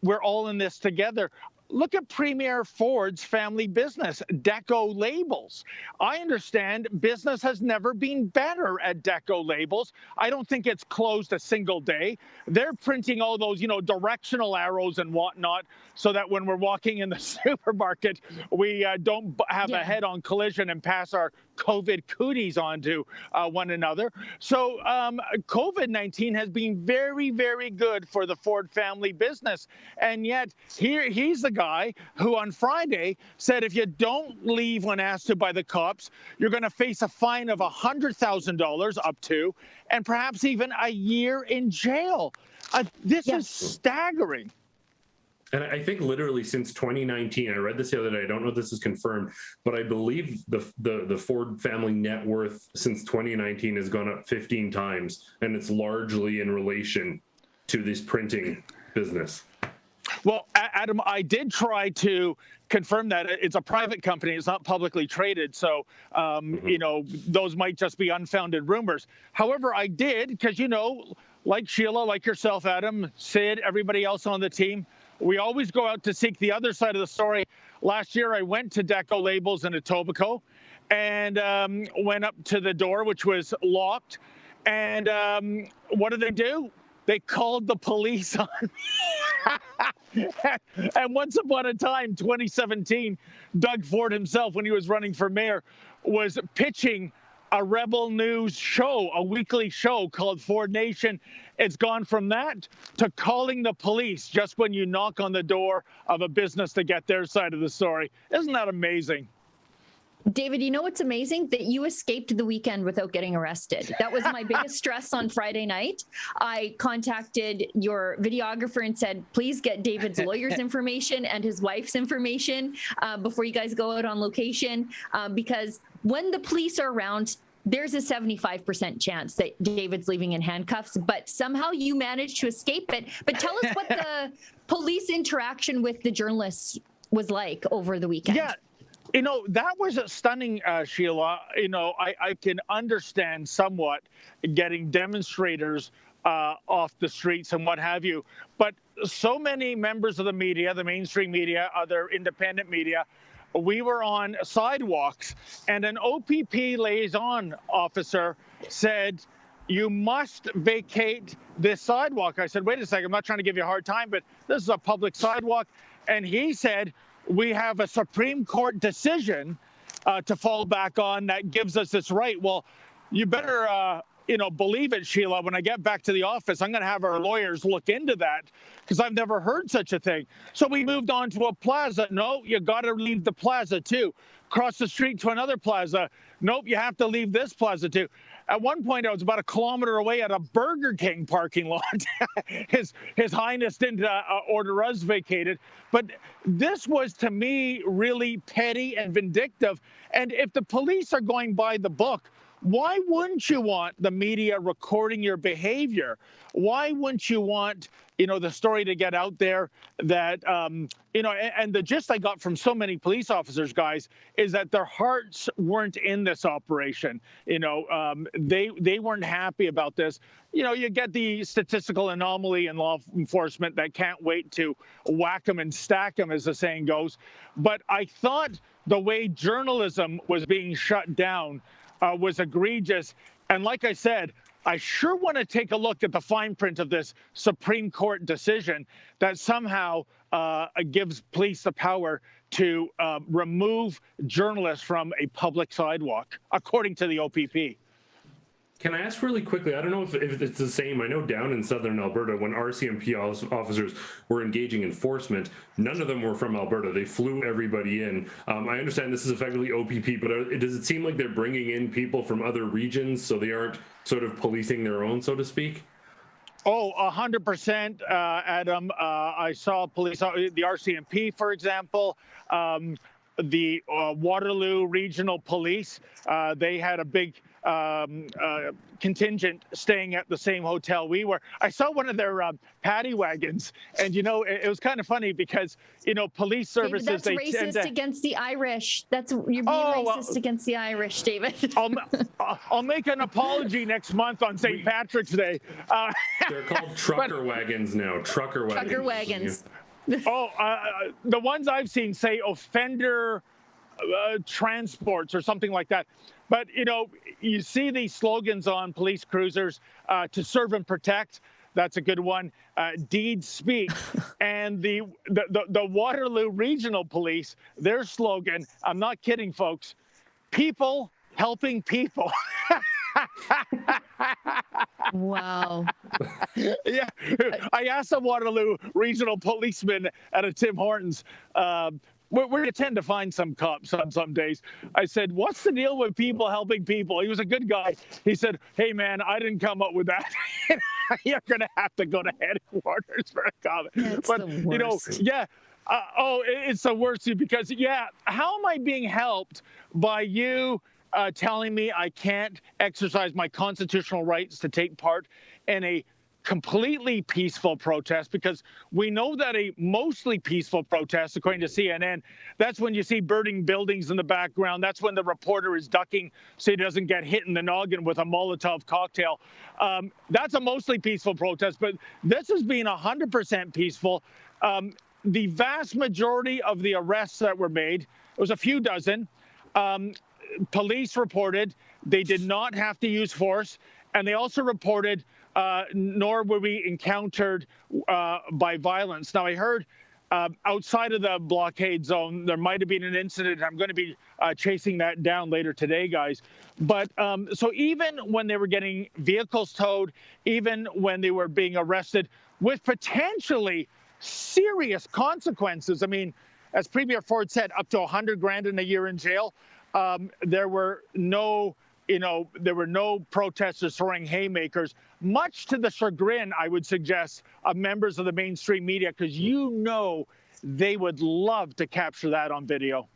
we're all in this together. Look at Premier Ford's family business, Deco Labels. I understand business has never been better at Deco Labels. I don't think it's closed a single day. They're printing all those, you know, directional arrows and whatnot, so that when we're walking in the supermarket, we don't have a head-on collision and pass our COVID cooties on to one another. So COVID-19 has been very, very good for the Ford family business. And yet he's the guy who on Friday said if you don't leave when asked to by the cops, you're going to face a fine of $100,000 up to, and perhaps even a year in jail. This is staggering. And I think literally since 2019, I read this the other day, I don't know if this is confirmed, but I believe the Ford family net worth since 2019 has gone up 15 times, and it's largely in relation to this printing business. Well, Adam, I did try to confirm that. It's a private company. It's not publicly traded. So, you know, those might just be unfounded rumors. However, I did, because, you know, like Sheila, like yourself, Adam, Sid, everybody else on the team, we always go out to seek the other side of the story. Last year, I went to Deco Labels in Etobicoke and went up to the door, which was locked. And what do? they called the police on me. And once upon a time, 2017, Doug Ford himself, when he was running for mayor, was pitching a Rebel News show, a weekly show called Ford Nation. It's gone from that to calling the police just when you knock on the door of a business to get their side of the story. Isn't that amazing? David, you know what's amazing? That you escaped the weekend without getting arrested. That was my biggest stress on Friday night. I contacted your videographer and said, please get David's lawyer's information and his wife's information before you guys go out on location. Because when the police are around, there's a 75% chance that David's leaving in handcuffs, but somehow you managed to escape it. But tell us what the police interaction with the journalists was like over the weekend. Yeah. You know, that was stunning, Sheila. You know, I can understand somewhat getting demonstrators off the streets and what have you. But so many members of the media, the mainstream media, other independent media, we were on sidewalks and an OPP liaison officer said, you must vacate this sidewalk. I said, wait a second, I'm not trying to give you a hard time, but this is a public sidewalk. And he said, we have a Supreme Court decision to fall back on that gives us this right. Well, you better, believe it, Sheila. When I get back to the office, I'm going to have our lawyers look into that because I've never heard such a thing. So we moved on to a plaza. No, you got to leave the plaza too. Cross the street to another plaza. Nope, you have to leave this plaza too. At one point, I was about a kilometer away at a Burger King parking lot. His Highness didn't order us vacated. But this was, to me, really petty and vindictive. And if the police are going by the book, why wouldn't you want the media recording your behavior? Why wouldn't you want, the story to get out there that, and the gist I got from so many police officers, guys, is that their hearts weren't in this operation. They weren't happy about this. You get the statistical anomaly in law enforcement that can't wait to whack them and stack them, as the saying goes. But I thought the way journalism was being shut down was egregious. And like I said, I sure want to take a look at the fine print of this Supreme Court decision that somehow gives police the power to remove journalists from a public sidewalk, according to the OPP. Can I ask really quickly, I don't know if it's the same. I know down in southern Alberta, when RCMP officers were engaging enforcement, none of them were from Alberta. They flew everybody in. I understand this is effectively OPP, but does it seem like they're bringing in people from other regions so they aren't sort of policing their own, so to speak? Oh, 100%, Adam. I saw police, the RCMP, for example, the Waterloo Regional Police, they had a big contingent staying at the same hotel we were. I saw one of their paddy wagons, and it was kind of funny because police services. David, that's racist against the Irish. You're being racist against the Irish, David. I'll make an apology next month on St. Patrick's Day. They're called trucker wagons now. Trucker wagons. Trucker wagons. The ones I've seen say offender transports or something like that. But, you see these slogans on police cruisers, to serve and protect. That's a good one. Deeds speak. And the Waterloo Regional Police, their slogan, I'm not kidding, folks, people helping people. Wow. Yeah. I asked a Waterloo Regional policeman at a Tim Hortons, we tend to find some cops on some days. I said, what's the deal with people helping people? He was a good guy. He said, hey, man, I didn't come up with that. You're going to have to go to headquarters for a comment. That's but, the worst. It's the worst because, how am I being helped by you telling me I can't exercise my constitutional rights to take part in a completely peaceful protest? Because we know that a mostly peaceful protest, according to CNN, that's when you see burning buildings in the background. That's when the reporter is ducking so he doesn't get hit in the noggin with a Molotov cocktail. That's a mostly peaceful protest, but this has been 100% peaceful. The vast majority of the arrests that were made, it was a few dozen, police reported they did not have to use force, and they also reported nor were we encountered by violence. Now, I heard outside of the blockade zone, there might have been an incident. I'm going to be chasing that down later today, guys. But so even when they were getting vehicles towed, even when they were being arrested with potentially serious consequences, I mean, as Premier Ford said, up to 100 grand in a year in jail, there were no protesters throwing haymakers, much to the chagrin, I would suggest, of members of the mainstream media, because they would love to capture that on video.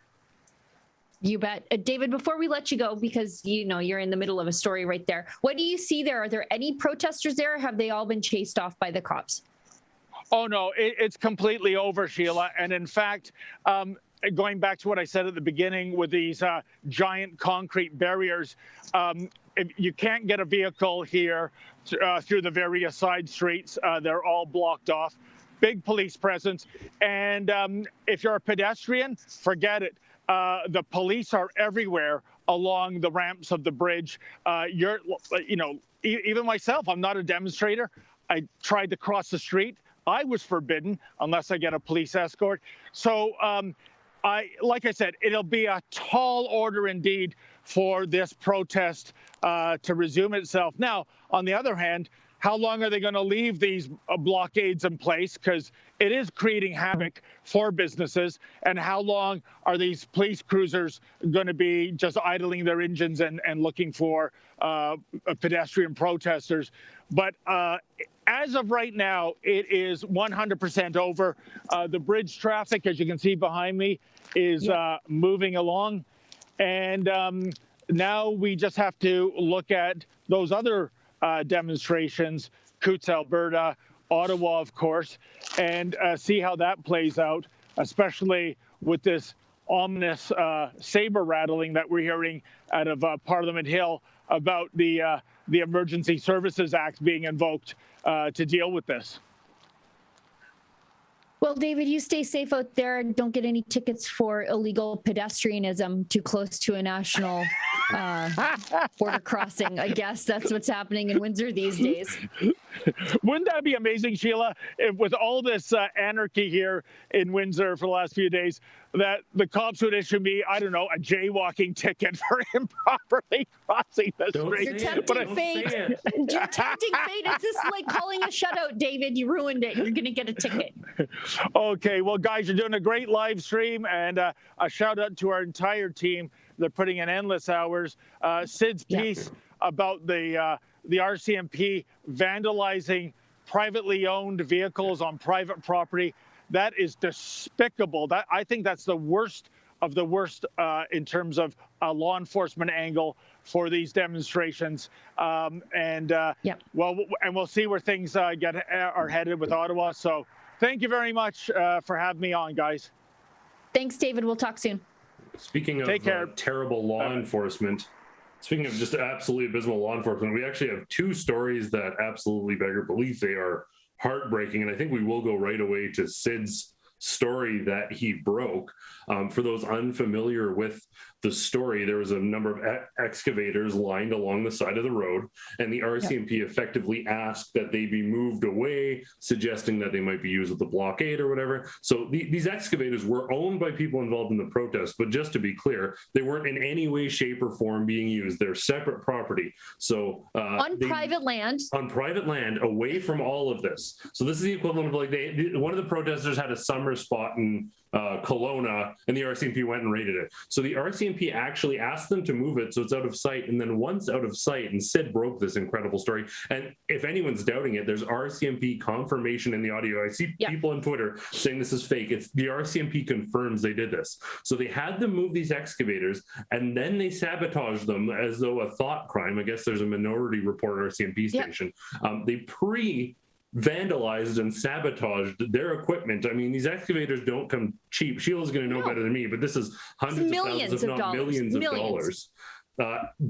You bet. David, before we let you go, because you're in the middle of a story right there, what do you see there? Are there any protesters there, or have they all been chased off by the cops? Oh, no, it's completely over, Sheila. And in fact, going back to what I said at the beginning with these giant concrete barriers, if you can't get a vehicle here through the various side streets. They're all blocked off. Big police presence. And if you're a pedestrian, forget it. The police are everywhere along the ramps of the bridge. Even myself, I'm not a demonstrator. I tried to cross the street. I was forbidden unless I get a police escort. So like I said, it'll be a tall order indeed for this protest to resume itself. Now, on the other hand, how long are they going to leave these blockades in place? Because it is creating havoc for businesses. And how long are these police cruisers going to be just idling their engines and looking for pedestrian protesters? But as of right now, it is 100% over. The bridge traffic, as you can see behind me, is moving along. And now we just have to look at those other demonstrations, Coutts, Alberta, Ottawa, of course, and see how that plays out, especially with this ominous saber rattling that we're hearing out of Parliament Hill about the Emergency Services Act being invoked to deal with this. Well, David, you stay safe out there. Don't get any tickets for illegal pedestrianism too close to a national border crossing. I guess that's what's happening in Windsor these days. Wouldn't that be amazing, Sheila, if with all this anarchy here in Windsor for the last few days, that the cops would issue me, I don't know, a jaywalking ticket for improperly crossing the street. You're tempting fate. You're tempting fate. It's just like calling a shutout, David. You ruined it. You're going to get a ticket. Okay. Well, guys, you're doing a great live stream, and a shout out to our entire team. They're putting in endless hours. Sid's piece about the RCMP vandalizing privately owned vehicles on private property. That is despicable. I think that's the worst of the worst in terms of a law enforcement angle for these demonstrations. Well, and we'll see where things are headed with Ottawa. So thank you very much for having me on, guys. Thanks, David. We'll talk soon. Speaking of terrible law enforcement, speaking of just absolutely abysmal law enforcement, we actually have two stories that absolutely beggar belief. They are heartbreaking, and I think we will go right away to Sid's story that he broke. For those unfamiliar with the story, there was a number of excavators lined along the side of the road, and the RCMP effectively asked that they be moved away, suggesting that they might be used with the blockade or whatever. So these excavators were owned by people involved in the protest, but just to be clear, they weren't in any way, shape, or form being used. They're separate property. So on private land, away from all of this. So this is the equivalent of like one of the protesters had a summer spot in Kelowna, and the RCMP went and raided it. So the RCMP actually asked them to move it so it's out of sight, and then once out of sight, and Sid broke this incredible story, and if anyone's doubting it, there's RCMP confirmation in the audio. I see people on Twitter saying this is fake. It's the RCMP confirms they did this. So they had them move these excavators, and then they sabotaged them as though a thought crime. I guess there's a Minority Report RCMP station. They vandalized and sabotaged their equipment. I mean, these excavators don't come cheap. Sheila's going to know better than me, but this is hundreds of thousands, if not millions of dollars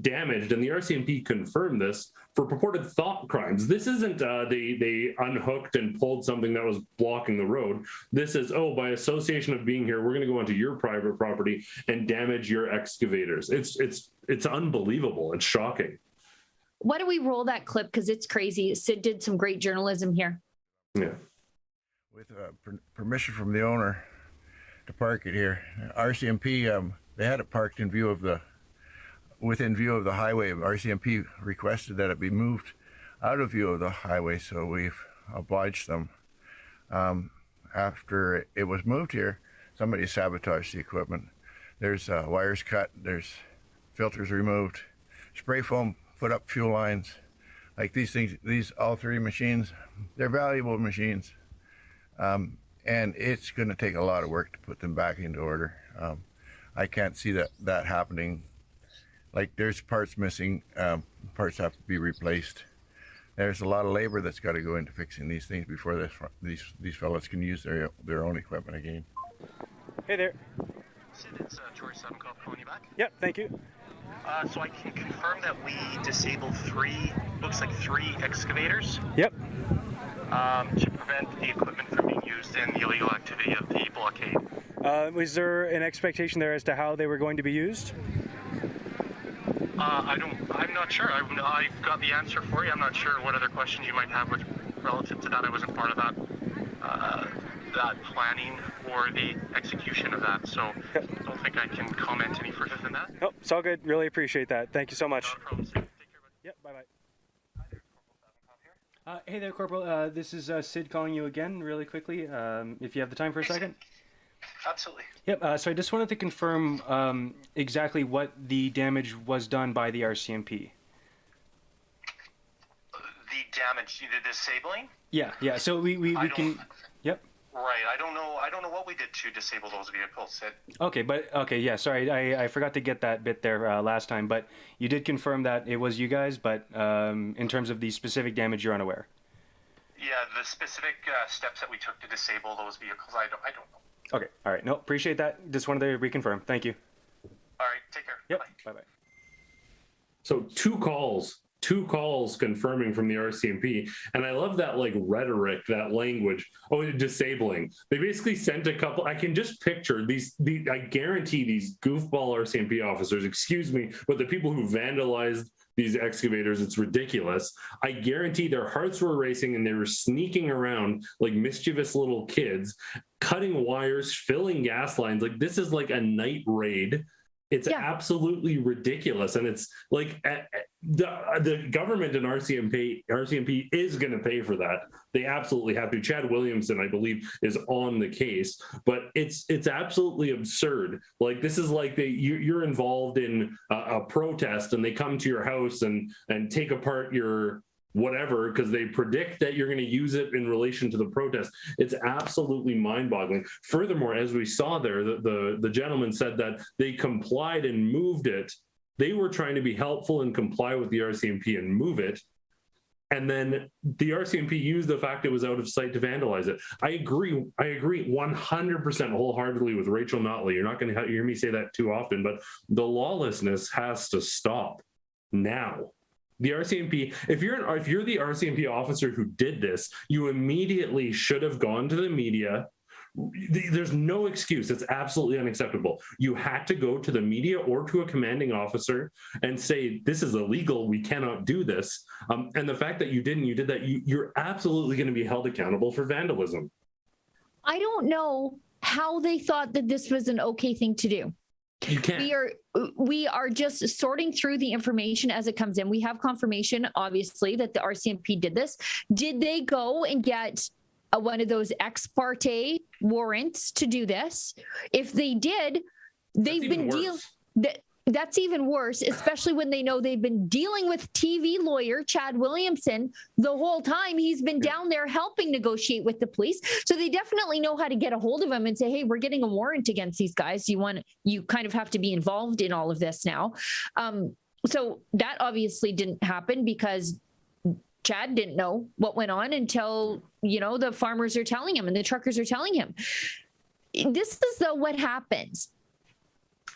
damaged. And the RCMP confirmed this for purported thought crimes. This isn't they unhooked and pulled something that was blocking the road. This is, by association of being here, we're going to go onto your private property and damage your excavators. It's unbelievable. It's shocking. why don't we roll that clip, because it's crazy. Sid did some great journalism here. Yeah. With permission from the owner to park it here. RCMP, they had it parked within view of the highway. RCMP requested that it be moved out of view of the highway, so we've obliged them. After it was moved here, somebody sabotaged the equipment. There's wires cut, there's filters removed, spray foam put up, fuel lines. Like these things, all three machines, they're valuable machines. And it's going to take a lot of work to put them back into order. I can't see that happening. Like there's parts missing, parts have to be replaced. There's a lot of labor that's got to go into fixing these things before these fellas can use their own equipment again. Hey there. Sid, it's George Sutton-Cobb calling you back. Yep, thank you. So I can confirm that we disabled three excavators. Yep. To prevent the equipment from being used in the illegal activity of the blockade. Was there an expectation there as to how they were going to be used? I'm not sure. I've got the answer for you. I'm not sure what other questions you might have relative to that. I wasn't part of that planning or the execution of that, so Yep. I don't think I can comment any further than that. Nope, it's all good. Really appreciate that. Thank you so much. No problem, Sid. Take care, bud. Yep, bye-bye. Hi there, Corporal Sutton-Cobb here. Hey there, Corporal. This is Sid calling you again really quickly, if you have the time for a second. Absolutely. Yep, so I just wanted to confirm exactly what the damage was done by the RCMP. The damage, the disabling? Yeah, so we can... Yep. Right. I don't know what we did to disable those vehicles, Sid. Okay, yeah, sorry, I forgot to get that bit there last time, but you did confirm that it was you guys, but in terms of the specific damage, you're unaware. Yeah, the specific steps that we took to disable those vehicles, I don't know. Okay, all right, no, appreciate that. Just wanted to reconfirm. Thank you. All right, take care. Yep, Bye. bye-bye. So two calls confirming from the RCMP. And I love that like rhetoric, that language. Oh, disabling. They basically sent a couple. I can just picture these I guarantee these goofball RCMP officers, excuse me, but the people who vandalized these excavators, it's ridiculous. I guarantee their hearts were racing and they were sneaking around like mischievous little kids, cutting wires, filling gas lines. Like this is like a night raid. It's absolutely ridiculous. And it's like the government and RCMP is going to pay for that. They absolutely have to. Chad Williamson, I believe, is on the case, but it's absolutely absurd. Like this is like you're involved in a protest and they come to your house and take apart your whatever because they predict that you're going to use it in relation to the protest. It's absolutely mind-boggling. Furthermore, as we saw there, the gentleman said that they complied and moved it. They were trying to be helpful and comply with the RCMP and move it. And then the RCMP used the fact it was out of sight to vandalize it. I agree 100% wholeheartedly with Rachel Notley. You're not going to hear me say that too often, but the lawlessness has to stop now. The RCMP, if you're the RCMP officer who did this, you immediately should have gone to the media. There's no excuse. It's absolutely unacceptable. You had to go to the media or to a commanding officer and say, this is illegal. We cannot do this. And the fact that you did that, you're absolutely going to be held accountable for vandalism. I don't know how they thought that this was an okay thing to do. You can't. We are just sorting through the information as it comes in. We have confirmation, obviously, that the RCMP did this. Did they go and get one of those ex parte warrants to do this? If they did, they've been dealing. That's even worse, especially when they know they've been dealing with TV lawyer Chad Williamson the whole time. He's been down there helping negotiate with the police. So they definitely know how to get a hold of him and say, hey, we're getting a warrant against these guys. You kind of have to be involved in all of this now. So that obviously didn't happen because Chad didn't know what went on until, the farmers are telling him and the truckers are telling him. This is what happens.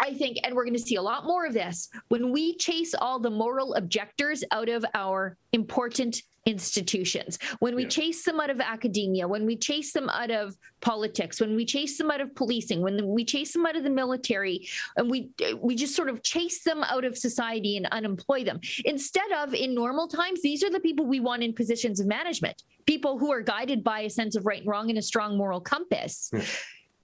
I think, and we're going to see a lot more of this, when we chase all the moral objectors out of our important institutions, when we chase them out of academia, when we chase them out of politics, when we chase them out of policing, when we chase them out of the military, and we just sort of chase them out of society and unemploy them. Instead of, in normal times, these are the people we want in positions of management, people who are guided by a sense of right and wrong and a strong moral compass.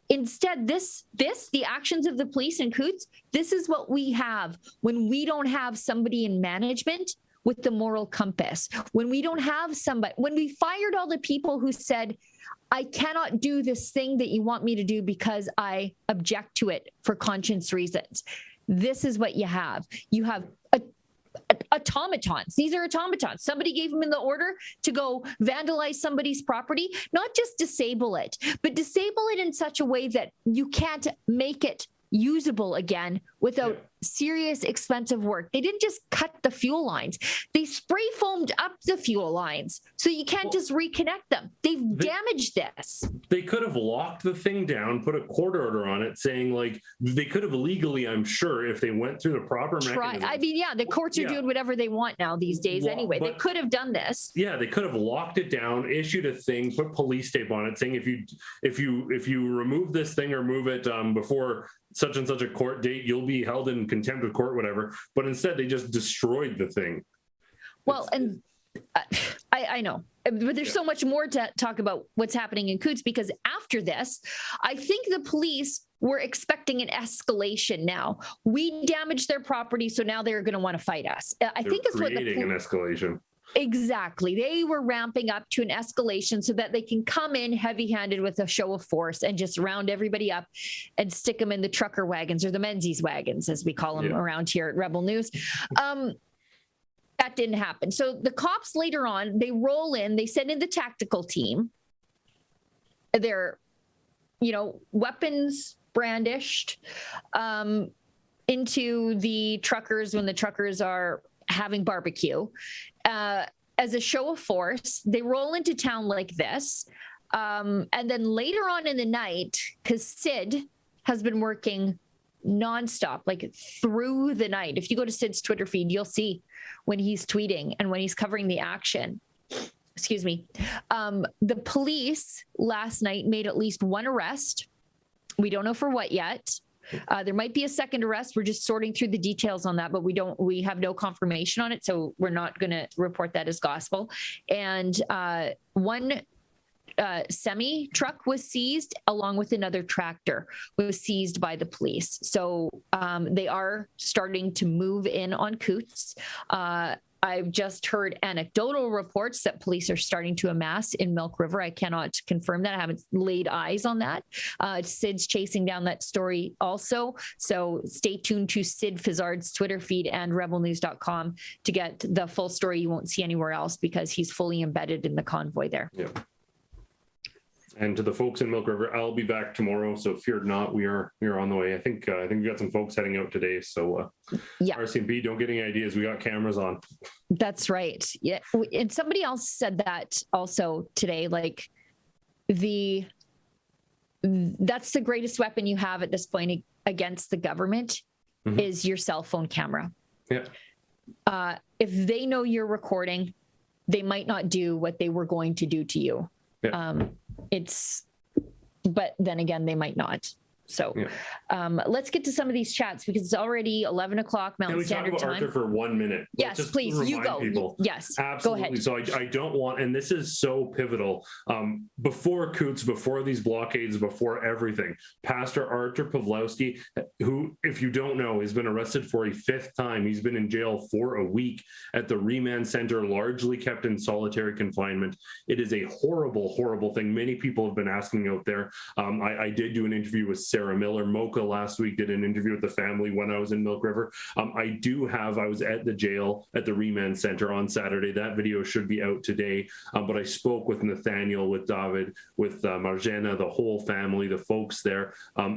Instead, the actions of the police in Coutts, this is what we have when we don't have somebody in management with the moral compass, when we don't have somebody, when we fired all the people who said, I cannot do this thing that you want me to do because I object to it for conscience reasons. This is what you have. You have automatons. These are automatons. Somebody gave them in the order to go vandalize somebody's property, not just disable it, but disable it in such a way that you can't make it usable again without serious expensive work. They didn't just cut the fuel lines. They spray foamed up the fuel lines so you can't just reconnect them. They've damaged this. They could have locked the thing down, put a court order on it saying, like, they could have legally, I'm sure, if they went through the proper mechanism. I mean, the courts are doing whatever they want now these days anyway. They could have done this. Yeah, they could have locked it down, issued a thing, put police tape on it saying if you remove this thing or move it before such and such a court date, you'll be held in contempt of court, whatever. But instead, they just destroyed the thing. Well, I know, but there's so much more to talk about what's happening in Coutts, because after this, I think the police were expecting an escalation now. We damaged their property, so now they're going to want to fight us. I think it's what creating an escalation. Exactly. They were ramping up to an escalation so that they can come in heavy-handed with a show of force and just round everybody up and stick them in the trucker wagons, or the Menzies wagons, as we call them around here at Rebel News. That didn't happen. So the cops later on, they roll in, they send in the tactical team. They're, weapons brandished into the truckers when the truckers are having barbecue. As a show of force, they roll into town like this. And then later on in the night, because Sid has been working nonstop, like through the night. If you go to Sid's Twitter feed, you'll see when he's tweeting and when he's covering the action. Excuse me. The police last night made at least one arrest. We don't know for what yet. There might be a second arrest. We're just sorting through the details on that, but we have no confirmation on it. So we're not going to report that as gospel. And one semi truck was seized, along with another tractor was seized by the police. So they are starting to move in on Coutts. I've just heard anecdotal reports that police are starting to amass in Milk River. I cannot confirm that. I haven't laid eyes on that. Sid's chasing down that story also. So stay tuned to Sid Fizzard's Twitter feed and rebelnews.com to get the full story you won't see anywhere else, because he's fully embedded in the convoy there. Yeah. And to the folks in Milk River, I'll be back tomorrow, so fear not. We are on the way. I think we got some folks heading out today. So RCMP, don't get any ideas. We got cameras on. That's right. Yeah, and somebody else said that also today. Like that's the greatest weapon you have at this point against the government is your cell phone camera. Yeah. If they know you're recording, they might not do what they were going to do to you. Yeah. But then again, they might not. So let's get to some of these chats, because it's already 11 o'clock Mountain Standard Time. Can we talk about Artur for 1 minute? Yes, please. You go. People. Yes, absolutely. Go ahead. So I don't want, and this is so pivotal. Before Coutts, before these blockades, before everything, Pastor Artur Pawlowski, who, if you don't know, has been arrested for a 5th time. He's been in jail for a week at the remand center, largely kept in solitary confinement. It is a horrible, horrible thing. Many people have been asking out there. I did do an interview with Sarah Miller. Mocha last week did an interview with the family when I was in Milk River. I was at the jail at the remand center on Saturday. That video should be out today. But I spoke with Nathaniel, with David, with Marjana, the whole family, the folks there.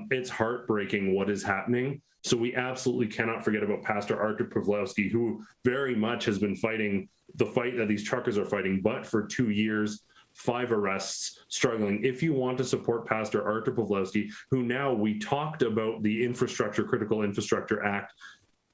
It's heartbreaking what is happening. So we absolutely cannot forget about Pastor Artur Pawlowski, who very much has been fighting the fight that these truckers are fighting, but for 2 years, 5 arrests, struggling. If you want to support Pastor Artur Pawlowski, who now we talked about the Critical Infrastructure Act,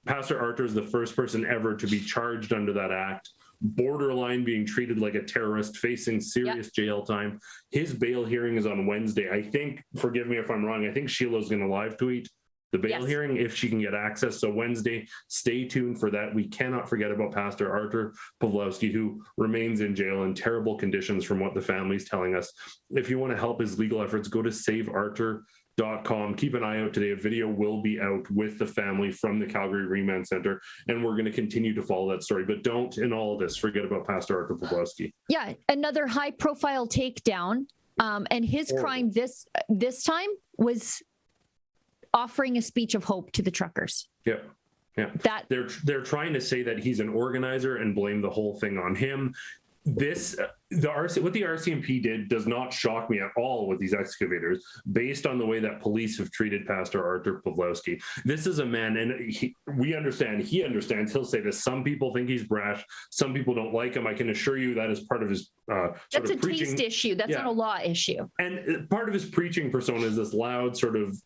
Pastor Artur is the first person ever to be charged under that act borderline being treated like a terrorist, facing serious jail time. His bail hearing is on Wednesday. I think, forgive me if I'm wrong, I think Sheila's going to live tweet the bail hearing if she can get access. So Wednesday, stay tuned for that. We cannot forget about Pastor Artur Pawlowski, who remains in jail in terrible conditions from what the family's telling us. If you want to help his legal efforts, go to saveartur.com. Keep an eye out today. A video will be out with the family from the Calgary Remand Center, and we're going to continue to follow that story. But don't, in all of this, forget about Pastor Artur Pawlowski. Yeah, another high-profile takedown, and his crime this time was offering a speech of hope to the truckers. Yeah. That they're trying to say that he's an organizer and blame the whole thing on him. What the RCMP did does not shock me at all with these excavators, based on the way that police have treated Pastor Artur Pawlowski. This is a man, and he understands. He'll say this. Some people think he's brash. Some people don't like him. I can assure you that is part of his that's a taste issue. That's not a law issue. And part of his preaching persona is this loud sort of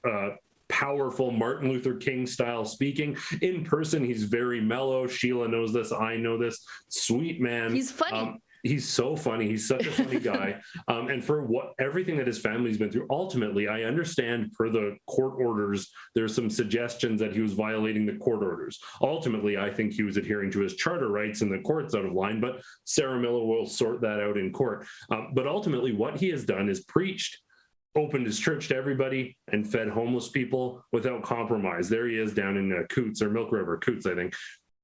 powerful Martin Luther King style speaking. In person, he's very mellow. Sheila knows this. I know this. Sweet man. He's funny. He's so funny. He's such a funny guy. And for everything that his family's been through, ultimately, I understand per the court orders, there's some suggestions that he was violating the court orders. Ultimately, I think he was adhering to his charter rights and the court's out of line, but Sarah Miller will sort that out in court. But ultimately, what he has done is preached, opened his church to everybody, and fed homeless people without compromise. There he is down in Coots, or Milk River, Coots, I think.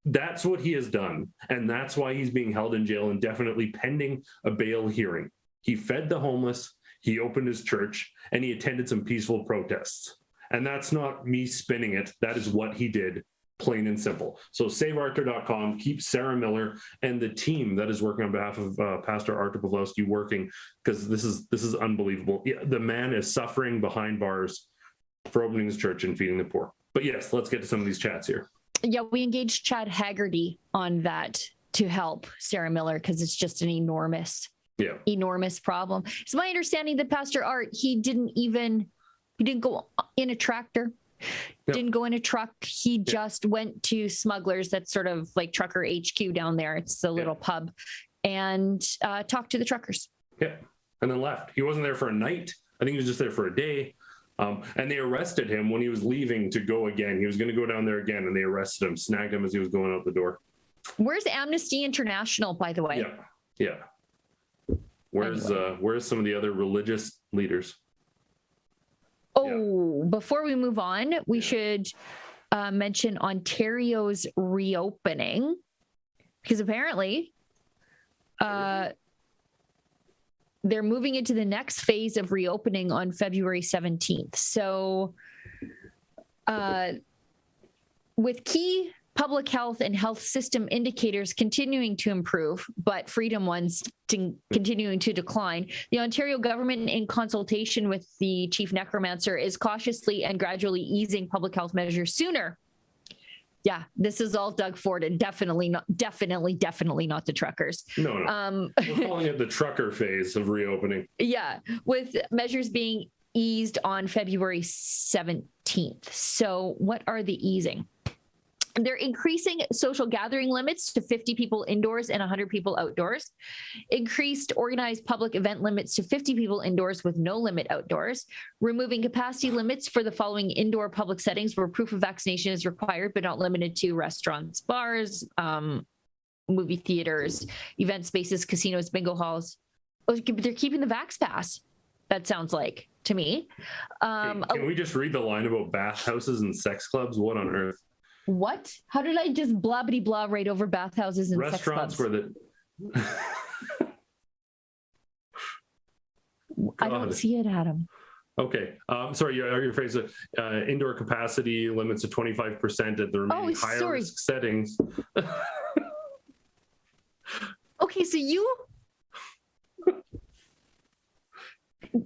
That's what he has done. And that's why he's being held in jail indefinitely pending a bail hearing. He fed the homeless, he opened his church, and he attended some peaceful protests. And that's not me spinning it. That is what he did, plain and simple. So saveartur.com, keep Sarah Miller and the team that is working on behalf of Pastor Artur Pawlowski working, because this is unbelievable. Yeah, the man is suffering behind bars for opening his church and feeding the poor. But yes, let's get to some of these chats here. Yeah, we engaged Chad Haggerty on that to help Sarah Miller, because it's just an enormous problem. It's my understanding that Pastor Art, he didn't go in a tractor. Didn't go in a truck. He just went to Smugglers. That's sort of like trucker HQ down there. It's a little pub, and talked to the truckers. Yeah, and then left. He wasn't there for a night. I think he was just there for a day. And they arrested him when he was leaving to go again. He was going to go down there again, and they arrested him, snagged him as he was going out the door. Where's Amnesty International, by the way? Yeah. Where's some of the other religious leaders? Before we move on, we should mention Ontario's reopening, because apparently they're moving into the next phase of reopening on February 17th. So with key public health and health system indicators continuing to improve, but freedom ones continuing to decline, the Ontario government, in consultation with the chief necromancer, is cautiously and gradually easing public health measures sooner. Yeah, this is all Doug Ford, and definitely not the truckers. No. We're calling it the trucker phase of reopening. Yeah, with measures being eased on February 17th. So what are the easing? They're increasing social gathering limits to 50 people indoors and 100 people outdoors. Increased organized public event limits to 50 people indoors with no limit outdoors. Removing capacity limits for the following indoor public settings where proof of vaccination is required, but not limited to: restaurants, bars, movie theaters, event spaces, casinos, bingo halls. They're keeping the Vax Pass, that sounds like to me. Can we just read the line about bathhouses and sex clubs? What on earth? What? How did I just blobbity blah right over bathhouses and restaurants sex clubs? I don't see it, Adam. Okay. Sorry, your phrase, indoor capacity limits to 25% at the remaining higher risk settings. Okay, so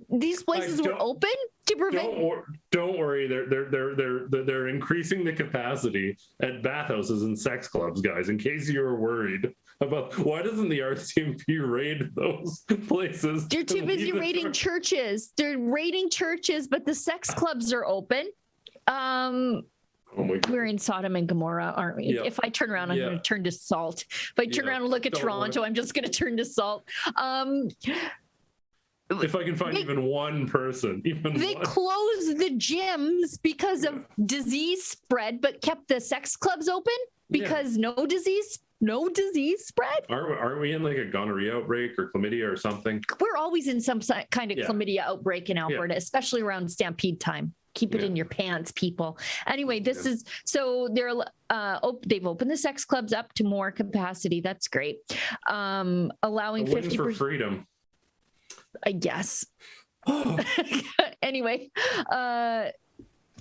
these places were open to prevent. Don't worry, they're increasing the capacity at bathhouses and sex clubs, guys. In case you were worried about why doesn't the RCMP raid those places? They're too busy raiding churches. They're raiding churches, but the sex clubs are open. Oh my God. We're in Sodom and Gomorrah, aren't we? Yeah. If I turn around, I'm Yeah. going to turn to salt. If I turn Yeah. around and look at Don't Toronto, I'm just going to turn to salt. If I can find even one person, They closed the gyms because of disease spread, but kept the sex clubs open because no disease spread. Aren't we in like a gonorrhea outbreak or chlamydia or something? We're always in some kind of chlamydia outbreak in Alberta, especially around stampede time. Keep it in your pants, people. Anyway, this is so they've opened the sex clubs up to more capacity. That's great. Allowing 50% for freedom. I guess. Anyway,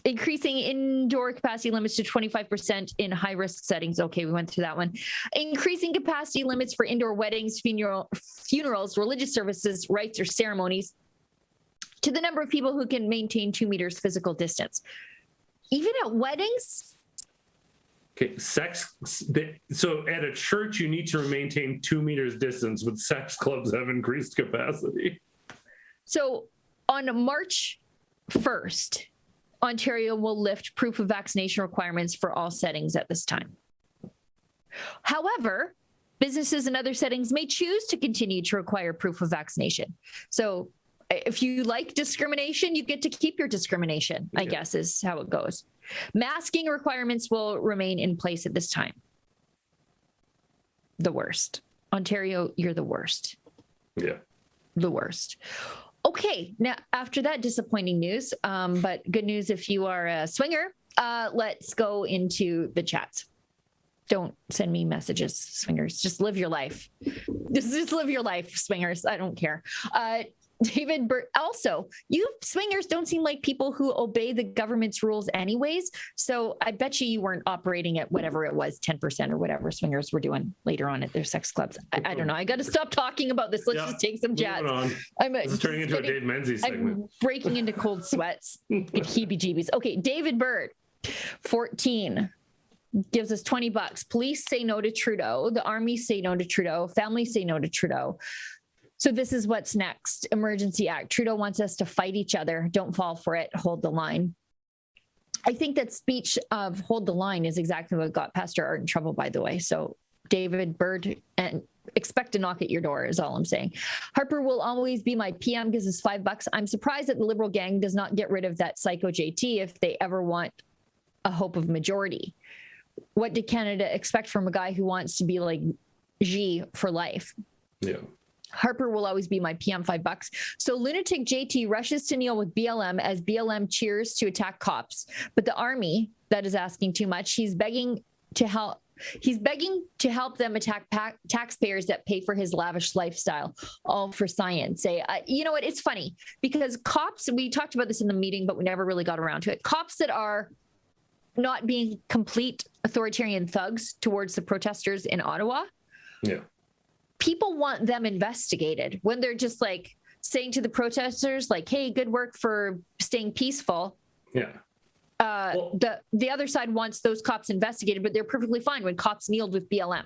increasing indoor capacity limits to 25% in high-risk settings. Okay, we went through that one. Increasing capacity limits for indoor weddings, funerals, religious services, rites, or ceremonies to the number of people who can maintain 2 meters physical distance. Even at weddings? Okay, so at a church, you need to maintain 2 meters distance, but sex clubs have increased capacity. So on March 1st, Ontario will lift proof of vaccination requirements for all settings at this time. However, businesses and other settings may choose to continue to require proof of vaccination. So if you like discrimination, you get to keep your discrimination, I guess is how it goes. Masking requirements will remain in place at this time. The worst. Ontario, you're the worst. Yeah. The worst. Okay, now after that disappointing news, but good news if you are a swinger, let's go into the chats. Don't send me messages, swingers. Just live your life. Just live your life, swingers. I don't care. David, also, you swingers don't seem like people who obey the government's rules anyways. So I bet you weren't operating at whatever it was, 10% or whatever swingers were doing later on at their sex clubs. I don't know. I got to stop talking about this. Let's just take some chats. This is turning into a David Menzies segment. I'm breaking into cold sweats. Get heebie-jeebies. Okay, David Bird, 14. Gives us $20. Police say no to Trudeau. The army say no to Trudeau. Families say no to Trudeau. So this is what's next. Emergency Act. Trudeau wants us to fight each other. Don't fall for it. Hold the line. I think that speech of hold the line is exactly what got Pastor Art in trouble, by the way. So David Bird, and expect to knock at your door is all I'm saying. Harper will always be my PM, gives us $5. I'm surprised that the Liberal gang does not get rid of that psycho JT if they ever want a hope of majority. What did Canada expect from a guy who wants to be like G for life? Yeah. Harper will always be my PM, $5. So lunatic JT rushes to kneel with BLM as BLM cheers to attack cops. But the army, that is asking too much. He's begging to help them attack taxpayers that pay for his lavish lifestyle, all for science. You know what? It's funny because cops, we talked about this in the meeting, but we never really got around to it. Cops that are not being complete authoritarian thugs towards the protesters in Ottawa. Yeah. People want them investigated when they're just like saying to the protesters, like, hey, good work for staying peaceful. Yeah. The other side wants those cops investigated, but they're perfectly fine when cops kneeled with BLM.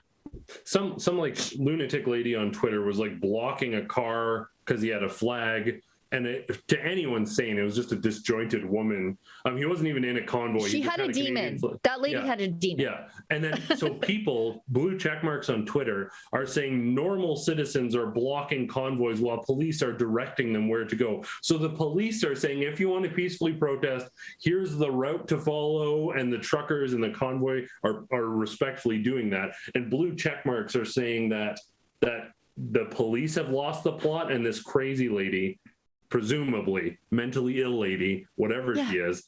Some like lunatic lady on Twitter was like blocking a car because he had a flag. And to anyone sane, it was just a disjointed woman. He wasn't even in a convoy. She had a demon. That lady had a demon. Yeah. And then so people, blue check marks on Twitter, are saying normal citizens are blocking convoys while police are directing them where to go. So the police are saying, if you want to peacefully protest, here's the route to follow. And the truckers and the convoy are respectfully doing that. And blue check marks are saying that the police have lost the plot and this crazy lady, presumably mentally ill lady, whatever she is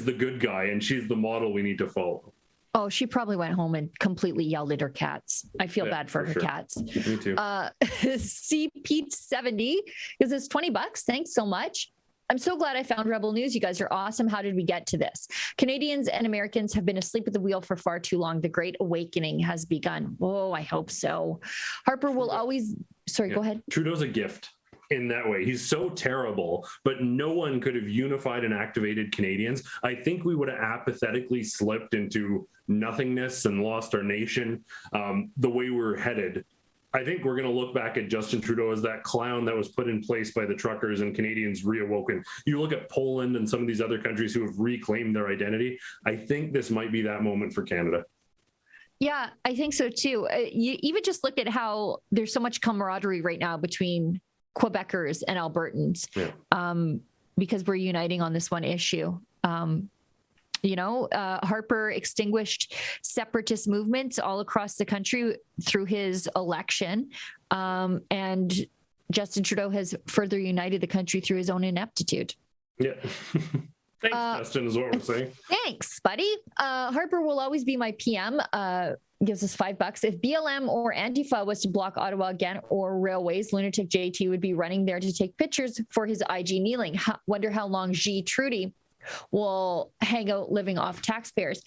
the good guy, and she's the model we need to follow. Oh, she probably went home and completely yelled at her cats. I feel bad for her cats. Me too. CP70 is this $20. Thanks so much. I'm so glad I found Rebel News. You guys are awesome. How did we get to this? Canadians and Americans have been asleep at the wheel for far too long. The Great Awakening has begun. Oh, I hope so. Harper will always... Sorry, go ahead. Trudeau's a gift in that way. He's so terrible, but no one could have unified and activated Canadians. I think we would have apathetically slipped into nothingness and lost our nation. The way we're headed I think we're going to look back at Justin Trudeau as that clown that was put in place by the truckers and Canadians reawoken. You look at Poland and some of these other countries who have reclaimed their identity. I think this might be that moment for Canada. Yeah, I think so too. You even just look at how there's so much camaraderie right now between Quebecers and Albertans, because we're uniting on this one issue. Harper extinguished separatist movements all across the country through his election. And Justin Trudeau has further united the country through his own ineptitude. Yeah. Thanks, Justin, is what we're saying. Thanks, buddy. Harper will always be my PM. Gives us $5. If BLM or Antifa was to block Ottawa again or railways, lunatic JT would be running there to take pictures for his IG kneeling. Wonder how long G. Trudy will hang out living off taxpayers.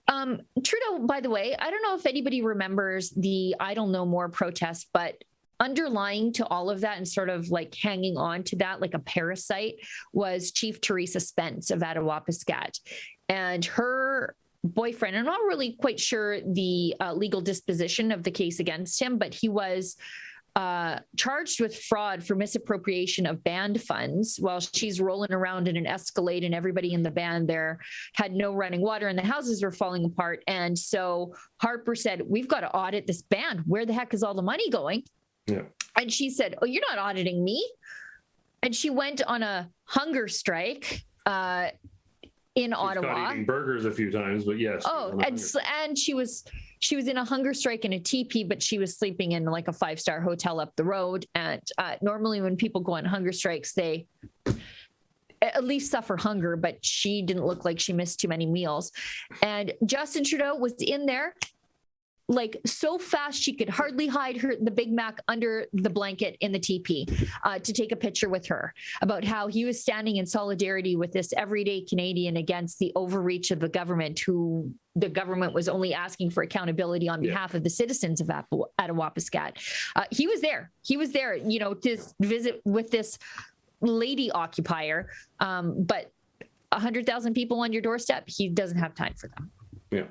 Trudeau, by the way, I don't know if anybody remembers the Idle No More protest, but underlying to all of that and sort of like hanging on to that like a parasite was Chief Teresa Spence of Attawapiskat. And her boyfriend, I'm not really quite sure the legal disposition of the case against him, but he was charged with fraud for misappropriation of band funds while she's rolling around in an Escalade, and everybody in the band there had no running water and the houses were falling apart. And so Harper said, we've got to audit this band. Where the heck is all the money going? Yeah. And she said, oh, you're not auditing me. And she went on a hunger strike in Ottawa. Got eating burgers a few times, but yes. Oh, and she was in a hunger strike in a teepee, but she was sleeping in like a 5-star hotel up the road. And normally when people go on hunger strikes, they at least suffer hunger, but she didn't look like she missed too many meals. And Justin Trudeau was in there like so fast she could hardly hide the Big Mac under the blanket in the teepee to take a picture with her, about how he was standing in solidarity with this everyday Canadian against the overreach of the government, who the government was only asking for accountability on behalf of the citizens of Attawapiskat. He was there, to visit with this lady occupier, but 100,000 people on your doorstep, he doesn't have time for them. Yeah.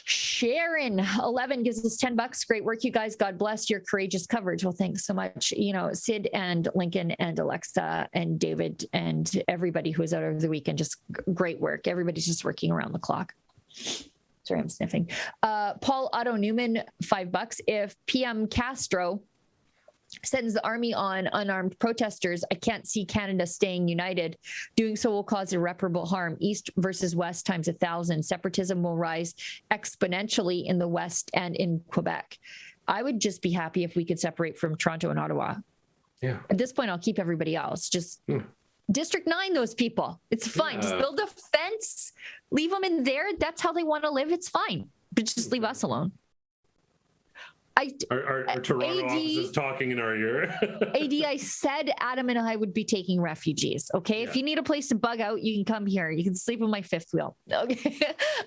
Sharon 11 gives us $10. Great work, you guys. God bless your courageous coverage. Well, thanks so much. Sid and Lincoln and Alexa and David and everybody who was out over the weekend, just great work. Everybody's just working around the clock. Sorry, I'm sniffing. Paul Otto Newman, $5. If PM Castro sends the army on unarmed protesters, I can't see Canada staying united. Doing so will cause irreparable harm. East versus West times 1,000. Separatism will rise exponentially in the West and in Quebec. I would just be happy if we could separate from Toronto and Ottawa. Yeah. At this point, I'll keep everybody else. Just District 9, those people. It's fine. Just build a fence, leave them in there. That's how they want to live. It's fine. But just leave us alone. Our Toronto office is talking in our ear. AD, I said Adam and I would be taking refugees. Okay. Yeah. If you need a place to bug out, you can come here. You can sleep on my fifth wheel. Okay.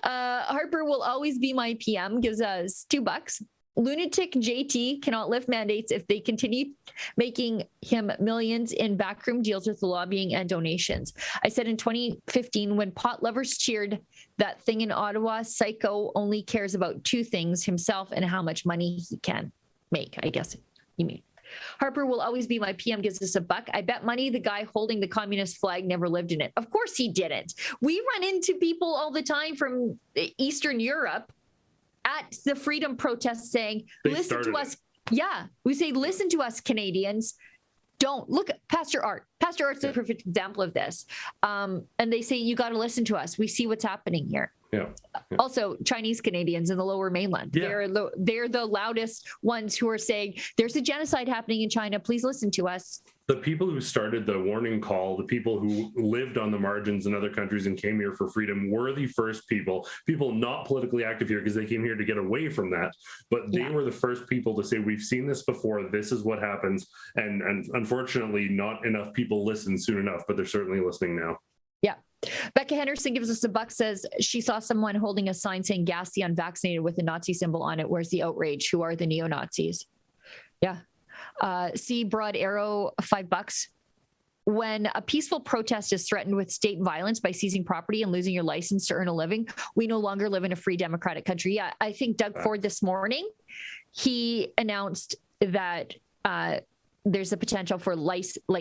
Harper will always be my PM, gives us $2. Lunatic JT cannot lift mandates if they continue making him millions in backroom deals with lobbying and donations. I said in 2015, when pot lovers cheered that thing in Ottawa, Psycho only cares about two things, himself and how much money he can make, I guess you mean. Harper will always be my PM, gives us $1. I bet money the guy holding the communist flag never lived in it. Of course he didn't. We run into people all the time from Eastern Europe at the freedom protests saying, listen to us. Yeah. We say, listen to us, Canadians. Don't look at Pastor Art. Pastor Art's a perfect example of this. And they say, you got to listen to us. We see what's happening here. Yeah. Also, Chinese Canadians in the Lower Mainland. Yeah. They're the loudest ones who are saying, there's a genocide happening in China. Please listen to us. The people who started the warning call, the people who lived on the margins in other countries and came here for freedom, were the first people not politically active here because they came here to get away from that. But they were the first people to say, we've seen this before. This is what happens. And unfortunately, not enough people listened soon enough, but they're certainly listening now. Yeah. Becca Henderson gives us $1, says she saw someone holding a sign saying gas the unvaccinated with a Nazi symbol on it. Where's the outrage? Who are the neo-Nazis? Yeah. C Broad Arrow, $5. When a peaceful protest is threatened with state violence by seizing property and losing your license to earn a living, we no longer live in a free democratic country. Yeah, I think Doug Ford this morning, he announced that there's a potential for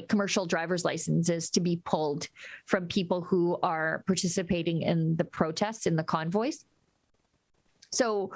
commercial driver's licenses to be pulled from people who are participating in the protests, in the convoys. So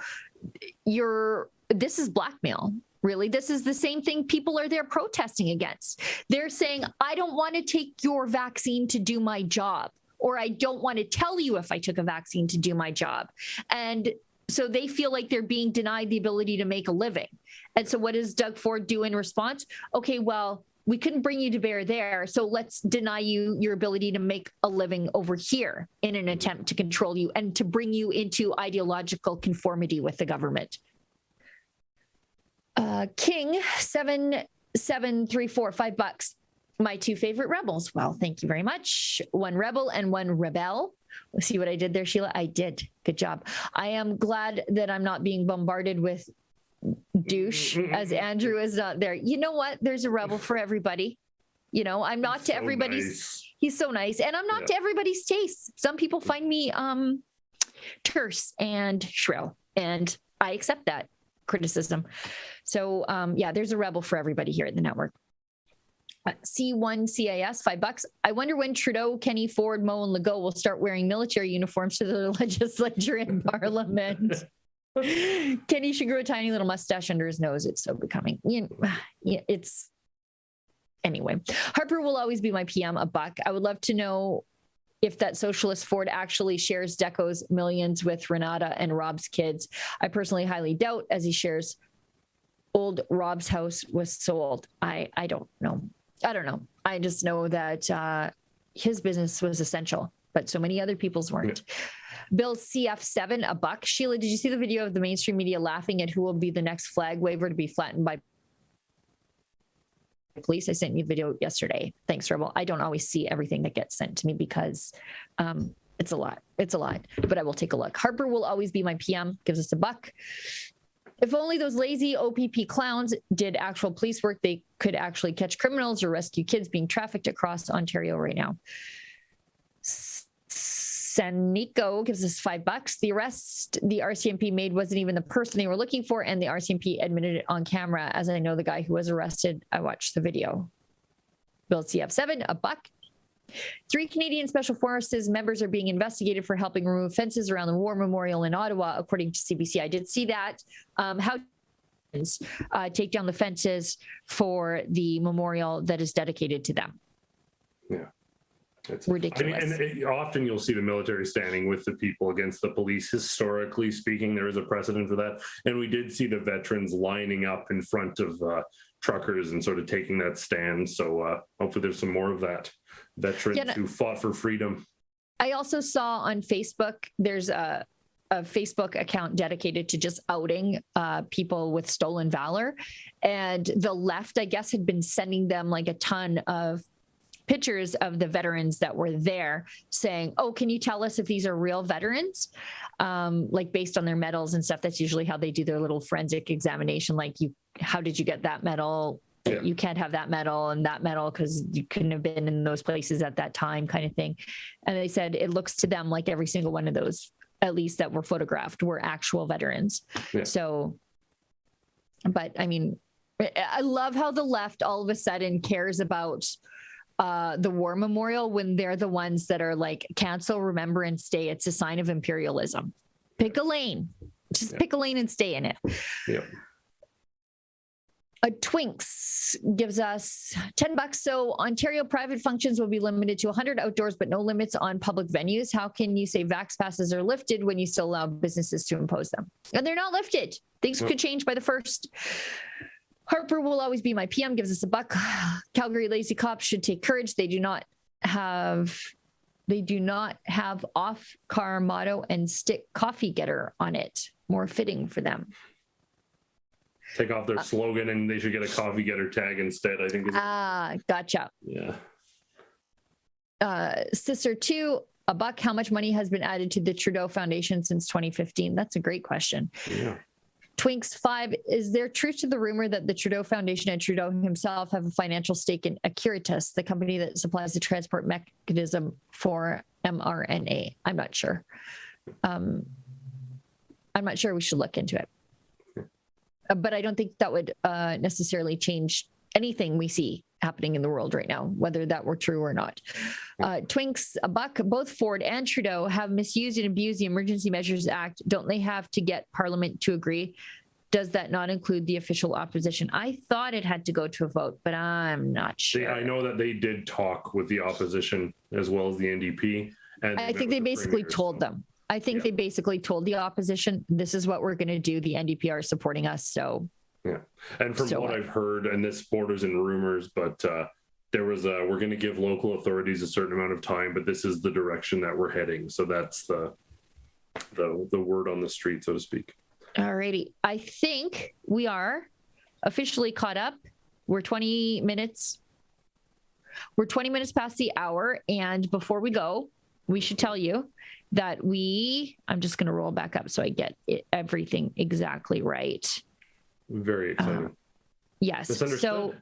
this is blackmail. Really, this is the same thing people are there protesting against. They're saying, I don't want to take your vaccine to do my job, or I don't want to tell you if I took a vaccine to do my job. And so they feel like they're being denied the ability to make a living. And so what does Doug Ford do in response? Okay, well, we couldn't bring you to bear there, so let's deny you your ability to make a living over here in an attempt to control you and to bring you into ideological conformity with the government. King 7734, $5. My two favorite rebels. Well, thank you very much. One rebel and one rebel. Let's see what I did there, Sheila. I did. Good job. I am glad that I'm not being bombarded with douche as Andrew is not there. You know what? There's a rebel for everybody. You know, I'm not to everybody's. Nice. He's so nice. And I'm not to everybody's taste. Some people find me terse and shrill, and I accept that criticism. So there's a rebel for everybody here at the network. C1CIS, $5. I wonder when Trudeau, Kenny, Ford, Moe, and Legault will start wearing military uniforms to the legislature and parliament. Kenny should grow a tiny little mustache under his nose. It's so becoming. It's anyway. Harper will always be my PM, $1. I would love to know if that socialist Ford actually shares Deco's millions with Renata and Rob's kids. I personally highly doubt, as he shares old Rob's house was sold. I don't know. I don't know. I just know that his business was essential, but so many other people's weren't. Yeah. Bill CF7, $1. Sheila, did you see the video of the mainstream media laughing at who will be the next flag waver to be flattened by police? I sent you a video yesterday. Thanks, Rebel. I don't always see everything that gets sent to me because it's a lot. It's a lot, but I will take a look. Harper will always be my PM, gives us $1. If only those lazy OPP clowns did actual police work, they could actually catch criminals or rescue kids being trafficked across Ontario right now. Sanico gives us $5. The arrest the RCMP made wasn't even the person they were looking for, and the RCMP admitted it on camera. As I know the guy who was arrested, I watched the video. Bill CF7, $1. 3 Canadian Special Forces members are being investigated for helping remove fences around the War Memorial in Ottawa, according to CBC. I did see that. How take down the fences for the memorial that is dedicated to them? Yeah. It's ridiculous. And often you'll see the military standing with the people against the police. Historically speaking, there is a precedent for that. And we did see the veterans lining up in front of truckers and sort of taking that stand. So hopefully there's some more of that. Veterans who fought for freedom. I also saw on Facebook, there's a Facebook account dedicated to just outing people with stolen valor. And the left, I guess, had been sending them like a ton of pictures of the veterans that were there saying, oh, can you tell us if these are real veterans? Like based on their medals and stuff. That's usually how they do their little forensic examination. Like, how did you get that medal? Yeah. You can't have that medal and that medal because you couldn't have been in those places at that time, kind of thing. And they said it looks to them like every single one of those, at least that were photographed, were actual veterans. Yeah. So, but I mean, I love how the left all of a sudden cares about the War Memorial when they're the ones that are like, cancel Remembrance Day. It's a sign of imperialism. Pick a lane. Just pick a lane and stay in it. Yeah. Twinks gives us $10. So Ontario private functions will be limited to 100 outdoors, but no limits on public venues. How can you say vax passes are lifted when you still allow businesses to impose them? And they're not lifted. Things could change by the 1st. Harper will always be my PM, gives us $1. Calgary lazy cops should take courage. They do not have off car motto and stick coffee getter on it. More fitting for them. Take off their slogan and they should get a coffee getter tag instead, I think. Gotcha. Yeah. Sister 2, $1. How much money has been added to the Trudeau Foundation since 2015? That's a great question. Yeah. Twinks 5, is there truth to the rumor that the Trudeau Foundation and Trudeau himself have a financial stake in Accuritas, the company that supplies the transport mechanism for mRNA? I'm not sure. I'm not sure. We should look into it. but I don't think that would necessarily change anything we see happening in the world right now, whether that were true or not. Twinks, a buck, both Ford and Trudeau have misused and abused the Emergency Measures Act. Don't they have to get Parliament to agree? Does that not include the official opposition? I thought it had to go to a vote, but I'm not sure. I know that they did talk with the opposition as well as the NDP. And I think they basically told them. I think they basically told the opposition, this is what we're going to do. The NDP are supporting us. So yeah. And from what I've heard, and this borders in rumors, but there was we're going to give local authorities a certain amount of time, but this is the direction that we're heading. So that's the word on the street, so to speak. All righty. I think we are officially caught up. We're 20 minutes past the hour. And before we go, we should tell you that I'm just going to roll back up so I get everything exactly right. Very exciting. Yes. So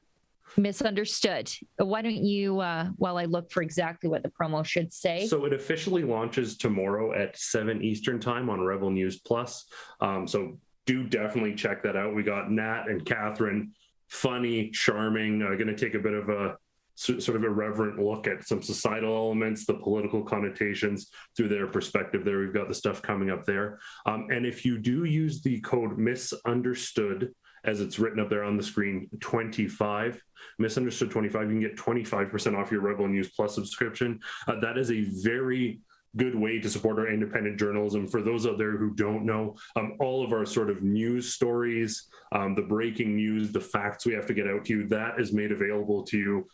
misunderstood. Why don't you, while I look for exactly what the promo should say. So it officially launches tomorrow at 7 Eastern time on Rebel News Plus. So do definitely check that out. We got Nat and Catherine, funny, charming, going to take a bit of a sort of irreverent look at some societal elements, the political connotations through their perspective there. We've got the stuff coming up there. And if you do use the code misunderstood, as it's written up there on the screen, 25, misunderstood 25, you can get 25% off your Rebel News Plus subscription. That is a very good way to support our independent journalism. For those out there who don't know, all of our sort of news stories, the breaking news, the facts we have to get out to you, that is made available to you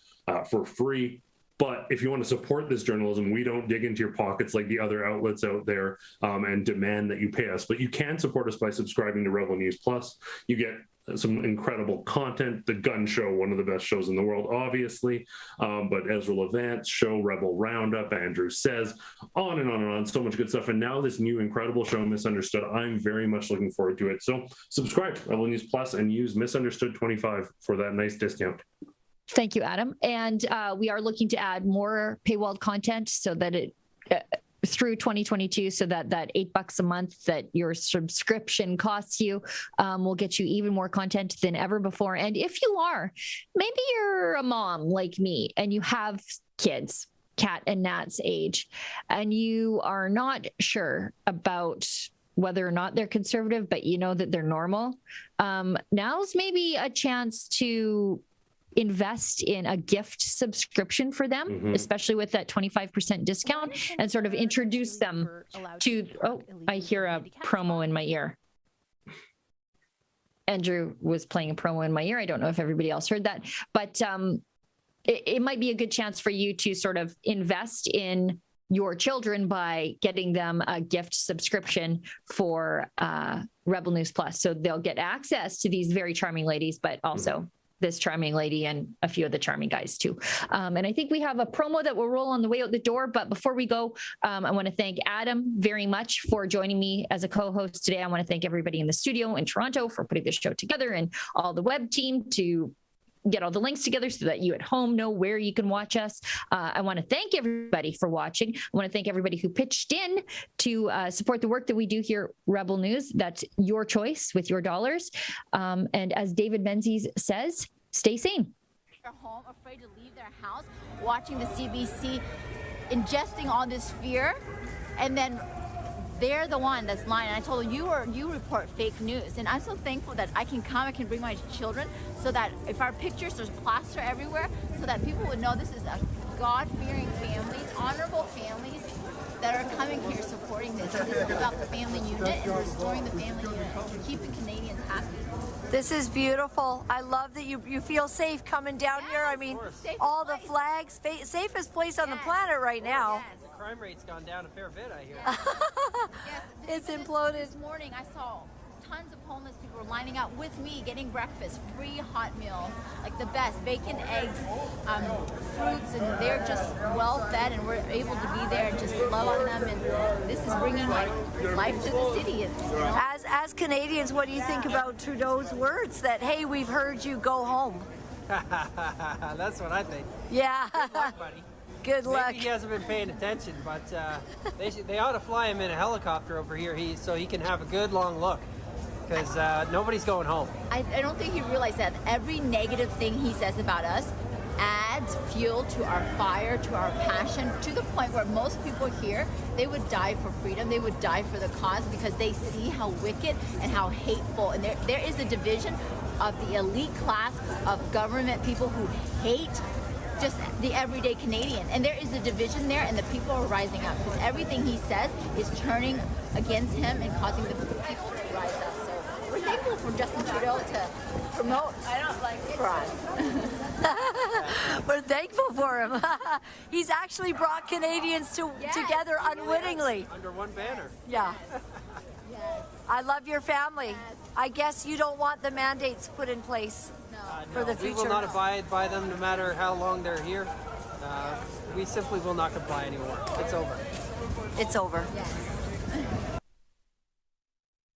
for free. But if you want to support this journalism, we don't dig into your pockets like the other outlets out there and demand that you pay us. But you can support us by subscribing to Rebel News Plus. You get some incredible content. The Gun Show, one of the best shows in the world, obviously. But Ezra Levant's show, Rebel Roundup, Andrew Says, on and on and on. So much good stuff. And now this new incredible show, Misunderstood. I'm very much looking forward to it. So subscribe to Rebel News Plus and use Misunderstood 25 for that nice discount. Thank you, Adam. And we are looking to add more paywalled content so that it through 2022, so that $8 a month that your subscription costs you will get you even more content than ever before. And if you are, maybe you're a mom like me and you have kids, Kat and Nat's age, and you are not sure about whether or not they're conservative, but you know that they're normal. Now's maybe a chance to invest in a gift subscription for them, especially with that 25% discount, and sort of introduce them to, I hear a promo in my ear. Andrew was playing a promo in my ear. I don't know if everybody else heard that, but it might be a good chance for you to sort of invest in your children by getting them a gift subscription for Rebel News Plus. So they'll get access to these very charming ladies, but also this charming lady and a few of the charming guys too. And I think we have a promo that will roll on the way out the door. But before we go, I want to thank Adam very much for joining me as a co-host today. I want to thank everybody in the studio in Toronto for putting this show together, and all the web team to get all the links together so that you at home know where you can watch us. I want to thank everybody for watching. I want to thank everybody who pitched in to support the work that we do here, Rebel News. That's your choice with your dollars. And as David Menzies says, stay sane. They're home, afraid to leave their house, watching the CBC, ingesting all this fear, and then they're the one that's lying. And I told them, you report fake news. And I'm so thankful that I can come, I can bring my children, so that if our pictures, there's plaster everywhere, so that people would know this is a God-fearing families, honorable families that are coming here supporting this. This is about the family unit and restoring the family unit and keeping Canadians happy. This is beautiful. I love that you feel safe coming down here. I mean, all the flags, safest place on the planet right now. The crime rate's gone down a fair bit, I hear. It's imploded. This morning I saw tons of homeless people were lining up with me, getting breakfast, free hot meals, like the best, bacon, eggs, fruits, and they're just well fed, and we're able to be there and just love on them. And this is bringing like life to the city. And, you know. As Canadians, what do you think about Trudeau's words that, hey, we've heard you, go home? That's what I think. Yeah. Good luck, buddy. Good luck. Maybe he hasn't been paying attention, but they ought to fly him in a helicopter over here so he can have a good long look. because nobody's going home. I don't think he realized that every negative thing he says about us adds fuel to our fire, to our passion, to the point where most people here, they would die for freedom, they would die for the cause because they see how wicked and how hateful, and there is a division of the elite class of government people who hate just the everyday Canadian. And there is a division there, and the people are rising up because everything he says is turning against him and causing the people to rise up. So we're thankful for Justin Trudeau to promote for us. We're thankful for him. He's actually brought Canadians together unwittingly. Under one banner. Yeah. Yes. I love your family. Yes. I guess you don't want the mandates put in place for the future. We will not abide by them no matter how long they're here. We simply will not comply anymore. It's over. It's over. Yes.